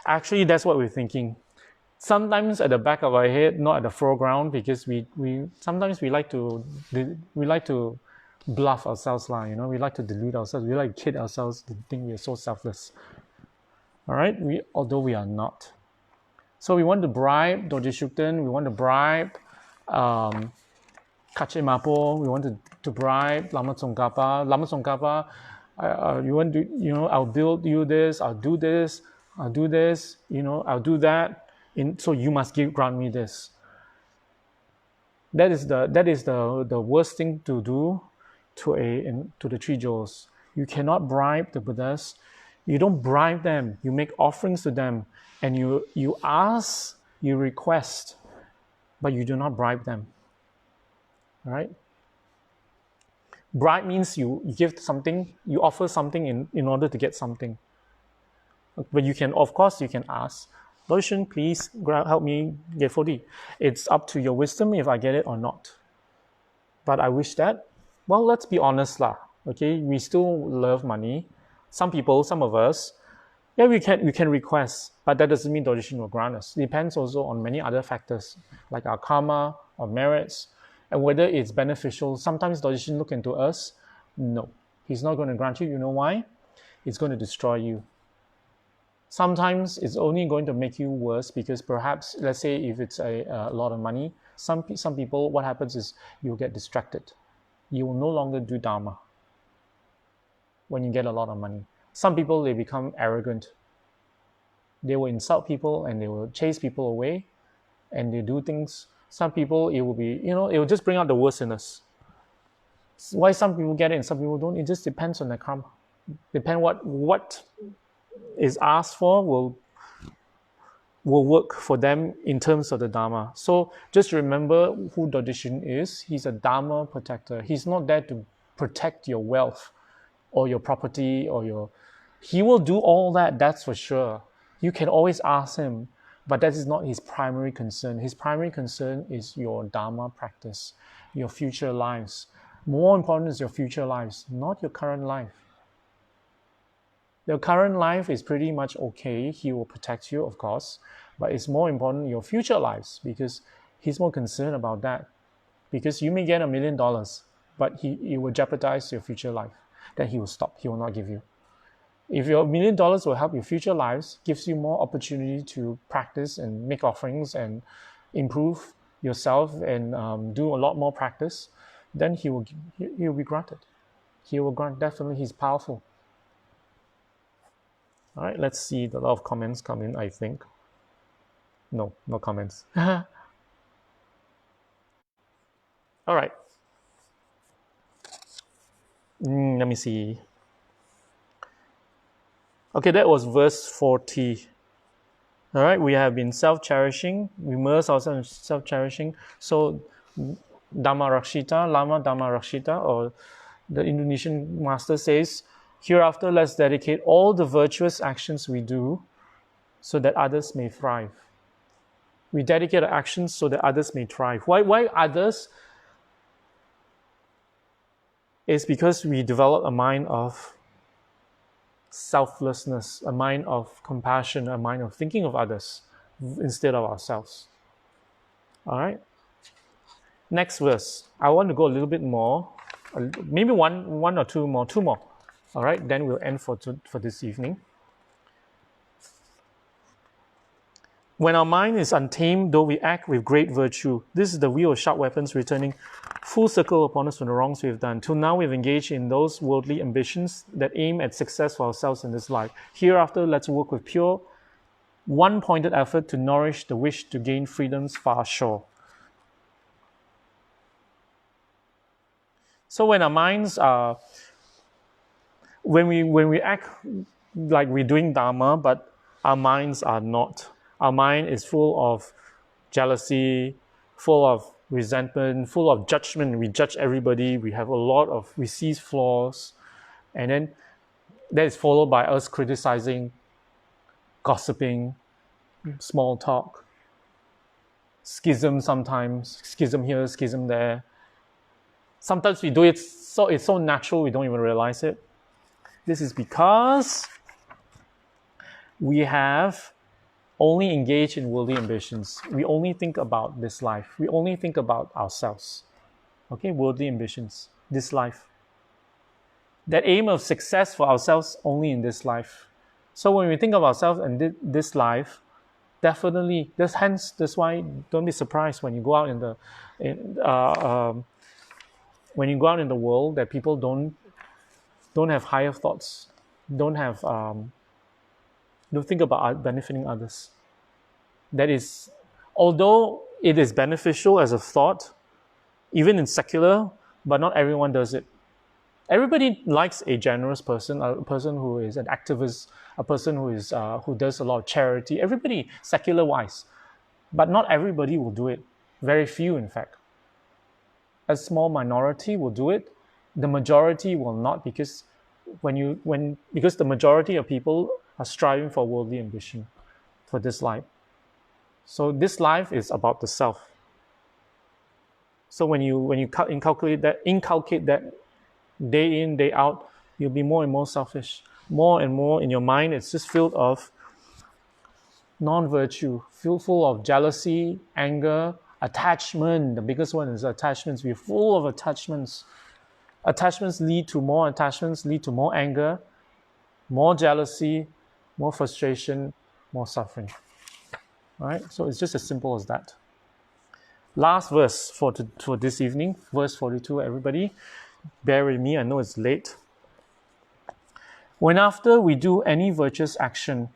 Actually, that's what we're thinking. Sometimes at the back of our head, not at the foreground, because we sometimes we like to bluff ourselves, you know. We like to delude ourselves. We like to kid ourselves to think we are so selfless. All right, although we are not. So we want to bribe Dorje Shukden. We want to bribe Kache Mapo. We want to bribe Lama Tsongkhapa. Lama Tsongkhapa, you want to, you know, I'll build you this. I'll do this. I'll do this. You know, I'll do that. So you must grant me this. That is the worst thing to do to the three jewels. You cannot bribe the Buddhas. You don't bribe them. You make offerings to them, and you ask, you request, but you do not bribe them. All right? Bribe means you give something, you offer something in order to get something. But you can ask, Dorje Shukden, please help me get 4D. It's up to your wisdom if I get it or not. But I wish that. Well, let's be honest lah. Okay, we still love money. Some of us, yeah, we can request, but that doesn't mean Dorje Shukden will grant us. It depends also on many other factors, like our karma or merits, and whether it's beneficial. Sometimes Dorje Shukden look into us. No, he's not going to grant you. You know why? It's going to destroy you. Sometimes it's only going to make you worse because perhaps, let's say if it's a lot of money, some people, what happens is you'll get distracted. You will no longer do Dharma when you get a lot of money. Some people, they become arrogant. They will insult people and they will chase people away and they do things. Some people, it will just bring out the worst in us. Why some people get it and some people don't, it just depends on their karma. Depend what is asked for will work for them in terms of the Dharma. So just remember who Dorje Shukden is. He's a Dharma protector. He's not there to protect your wealth or your property he will do all that, that's for sure. You can always ask him, but that is not his primary concern. His primary concern is your Dharma practice, your future lives. More important is your future lives, not your current life. Your current life is pretty much okay. He will protect you, of course, but it's more important your future lives because he's more concerned about that. Because you may get $1 million, but it will jeopardize your future life. Then he will stop. He will not give you. If your $1 million will help your future lives, gives you more opportunity to practice and make offerings and improve yourself and do a lot more practice, then he will be granted. He will grant. Definitely, he's powerful. All right, let's see. A lot of comments come in, I think. No comments. All right. Let me see. Okay, that was verse 40. All right, we have been self-cherishing. We immerse ourselves in self-cherishing. So, Dhamma Rakshita, Lama Dhamma Rakshita, or the Indonesian master says, hereafter let's dedicate all the virtuous actions we do so that others may thrive. We dedicate our actions so that others may thrive. Why others? It's because we develop a mind of selflessness, a mind of compassion, a mind of thinking of others instead of ourselves. All right. Next verse. I want to go a little bit more, maybe one or two more. All right. Then we'll end for this evening. When our mind is untamed, though we act with great virtue, this is the wheel of sharp weapons returning full circle upon us from the wrongs we have done. Till now we've engaged in those worldly ambitions that aim at success for ourselves in this life. Hereafter, let's work with pure, one-pointed effort to nourish the wish to gain freedoms far shore. So when our minds are, when we act like we're doing Dharma, but our minds are not. Our mind is full of jealousy, full of resentment, full of judgment. We judge everybody. We see flaws. And then that is followed by us criticizing, gossiping, small talk, schism sometimes, schism here, schism there. Sometimes we do it so it's so natural we don't even realize it. This is because we have only engage in worldly ambitions. We only think about this life. We only think about ourselves. Okay, worldly ambitions, this life. That aim of success for ourselves only in this life. So when we think of ourselves and this life, definitely, that's why don't be surprised when you go out when you go out in the world that people don't have higher thoughts, don't think about benefiting others. That is, although it is beneficial as a thought, even in secular, but not everyone does it. Everybody likes a generous person, a person who is an activist, a person who does a lot of charity. Everybody, secular-wise, but not everybody will do it. Very few, in fact. A small minority will do it. The majority will not, because because the majority of people are striving for worldly ambition for this life. So this life is about the self. So when you inculcate that day in, day out, you'll be more and more selfish. More and more in your mind, it's just filled of non-virtue, full of jealousy, anger, attachment. The biggest one is attachments. We're full of attachments. Attachments lead to more attachments, lead to more anger, more jealousy, more frustration, more suffering. All right, so it's just as simple as that. Last verse for this evening, verse 42, everybody. Bear with me, I know it's late. When after we do any virtuous action,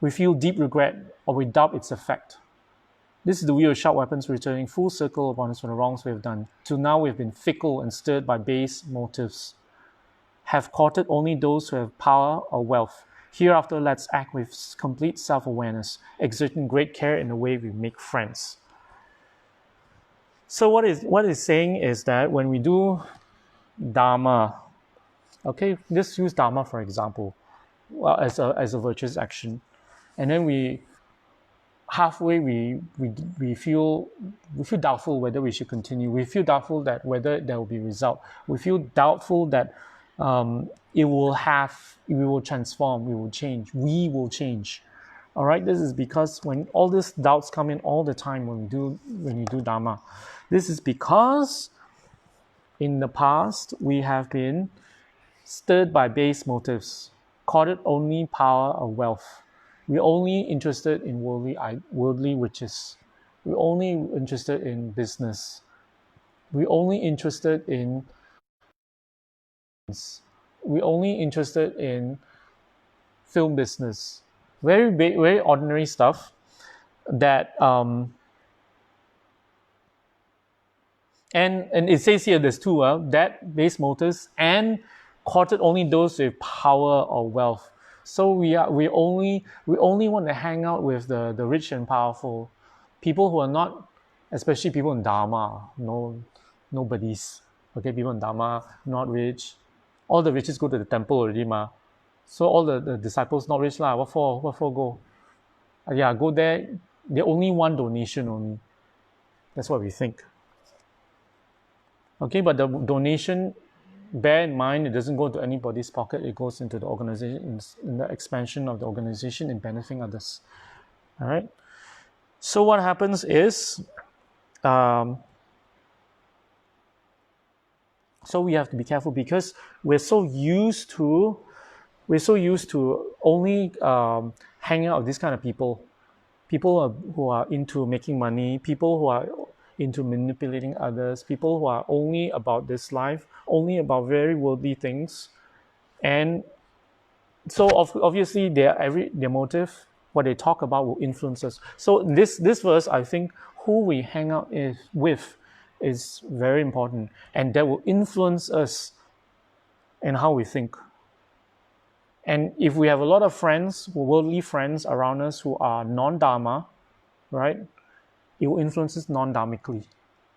we feel deep regret or we doubt its effect. This is the wheel of sharp weapons returning full circle upon us from the wrongs we have done. Till now we have been fickle and stirred by base motives, have courted only those who have power or wealth. Hereafter, let's act with complete self-awareness, exerting great care in the way we make friends. So what it's saying is that when we do Dharma, okay, just use Dharma for example, well, as a virtuous action, and then we halfway we feel doubtful whether we should continue. We feel doubtful that whether there will be result. We feel doubtful that we will transform, we will change. All right, this is because when all these doubts come in all the time when you do Dharma, this is because in the past we have been stirred by base motives, courted only power or wealth. We're only interested in worldly riches. We're only interested in business. We're only interested in we're only interested in film business. Very ordinary stuff that and it says here there's two that base motives and courted only those with power or wealth. So we only want to hang out with the rich and powerful, people who are not, especially people in Dharma, nobodies. Okay, people in Dharma not rich. All the riches go to the temple already, ma. So all the disciples not rich lah. What for go? Yeah, go there. They only want donation only. That's what we think. Okay, but the donation, bear in mind, it doesn't go to anybody's pocket. It goes into the organization, in the expansion of the organization, in benefiting others. All right. So what happens is, so we have to be careful because we're so used to only hanging out with these kind of people who are into making money, people who are into manipulating others, people who are only about this life, only about very worldly things. And so obviously their motive, what they talk about, will influence us. So this verse, I think, who we hang out with is very important, and that will influence us and how we think. And if we have a lot of friends, worldly friends around us who are non-dharma, right, it will influence us non-dharmically.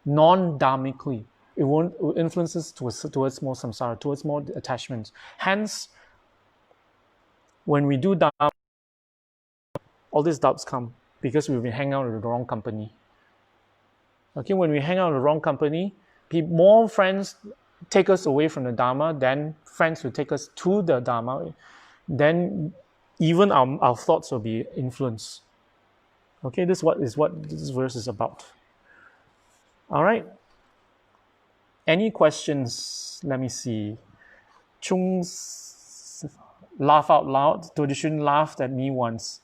Non-dharmically. It will influence us towards more samsara, towards more attachments. Hence, when we do dharma, all these doubts come because we've been hanging out with the wrong company. Okay, when we hang out with the wrong company, more friends take us away from the Dharma than friends who take us to the Dharma. Then even our thoughts will be influenced. Okay, this is what this verse is about. All right. Any questions? Let me see. Chung's laugh out loud. Dodishun laughed at me once.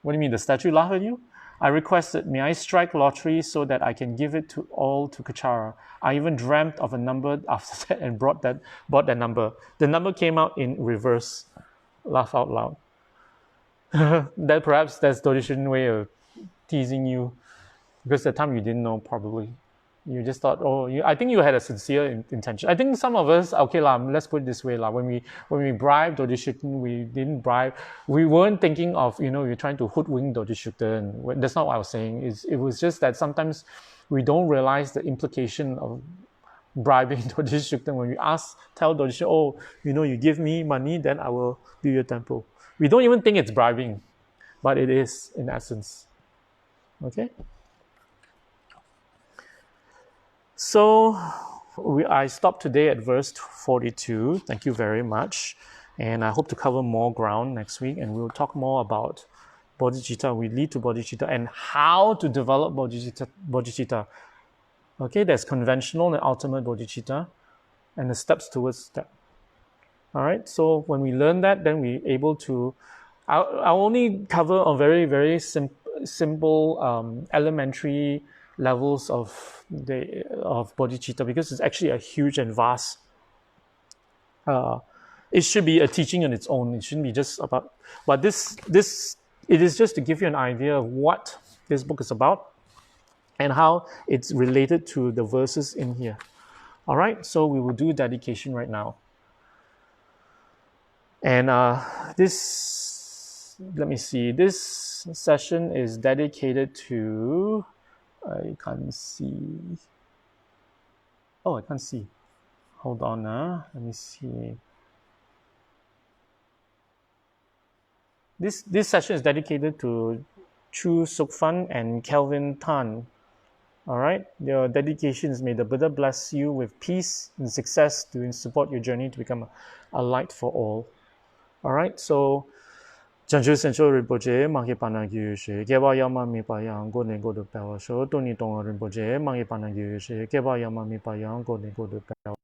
What do you mean? The statue laughed at you? I requested, may I strike lottery so that I can give it to Kechara. I even dreamt of a number after that and bought that number. The number came out in reverse. Laugh out loud. That's Dodishin way of teasing you, because at the time you didn't know, probably. You just thought, I think you had a sincere intention. I think some of us, okay lah, let's put it this way lah. When we bribed Dodishukten, we didn't bribe. We weren't thinking of, you're trying to hoodwink Dodishukten. That's not what I was saying. It was just that sometimes we don't realize the implication of bribing Dodishukten. When we tell Dodishukten, you give me money, then I will build your temple. We don't even think it's bribing, but it is in essence. Okay? So I stopped today at verse 42. Thank you very much. And I hope to cover more ground next week. And we'll talk more about bodhicitta. We lead to bodhicitta and how to develop bodhicitta. Okay, there's conventional and ultimate bodhicitta and the steps towards that. All right, so when we learn that, then we're able to... I'll only cover on very, very simple elementary levels of bodhicitta, because it's actually a huge and vast. It should be a teaching on its own. It shouldn't be just about. But this it is just to give you an idea of what this book is about and how it's related to the verses in here. All right, so we will do dedication right now. And let me see. This session is dedicated to. I can't see. Oh, I can't see. Hold on. Let me see. This session is dedicated to Chu Sukfan and Kelvin Tan. All right. Your dedications, may the Buddha bless you with peace and success to support your journey to become a light for all. All right. So. Janju Sencho Rinpoche, Mangye Panagyu, Geba Yama Mi Payang, Go Ne Go to Power Show, Tony Tonga Rinpoche, Mangye Panagyu, Geba Yama Mi Payang, Go Ne Go to Power.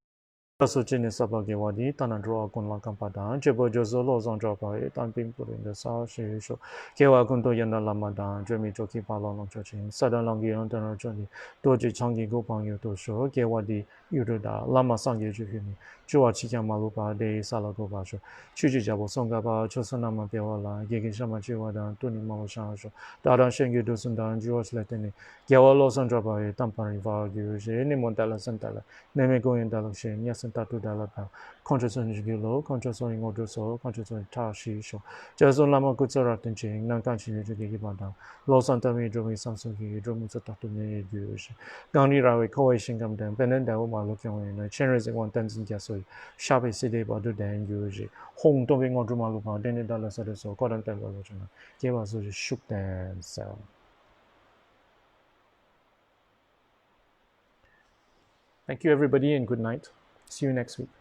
so chini sapa ke wadi tanan draw kon la kampada jebo jozo lo zon draw pa tan ping put in the sa shi sho ke wa kun to yana lama da jemi joki pa lo long chin sadan long gi on tan choni to ji chang gi go pang yu to sho ke wadi yu da lama sang ge ju ni jo wa chi kya ma lo pa de sa la go ba sho chu ji ja bo song ga ba cho san na ma pe wa la ge ge sha ma chi wa da to ni ma wa sha sho da dan shen ge do sun da ju wa le ten ni ke wa lo san draw pa tan pa ri va gi je ni mon ta la san ta la Neme going daloshin, yes and tatu dalaka, consciousness gilo, consciousness in order so, consciousness tashi show. Jason lama kutsaratin ching, nankanchi to give banda, Los Santa me drum Samsung, drum tatu me use. Gandhi rawe coation come down, Benenda Oma looking in, Cherries in 1,000 gasol, Shabi city badu dan use. Home topping or drumalupa, then dollars at so, cotton tell gave us a shook dance. Thank you, everybody, and good night. See you next week.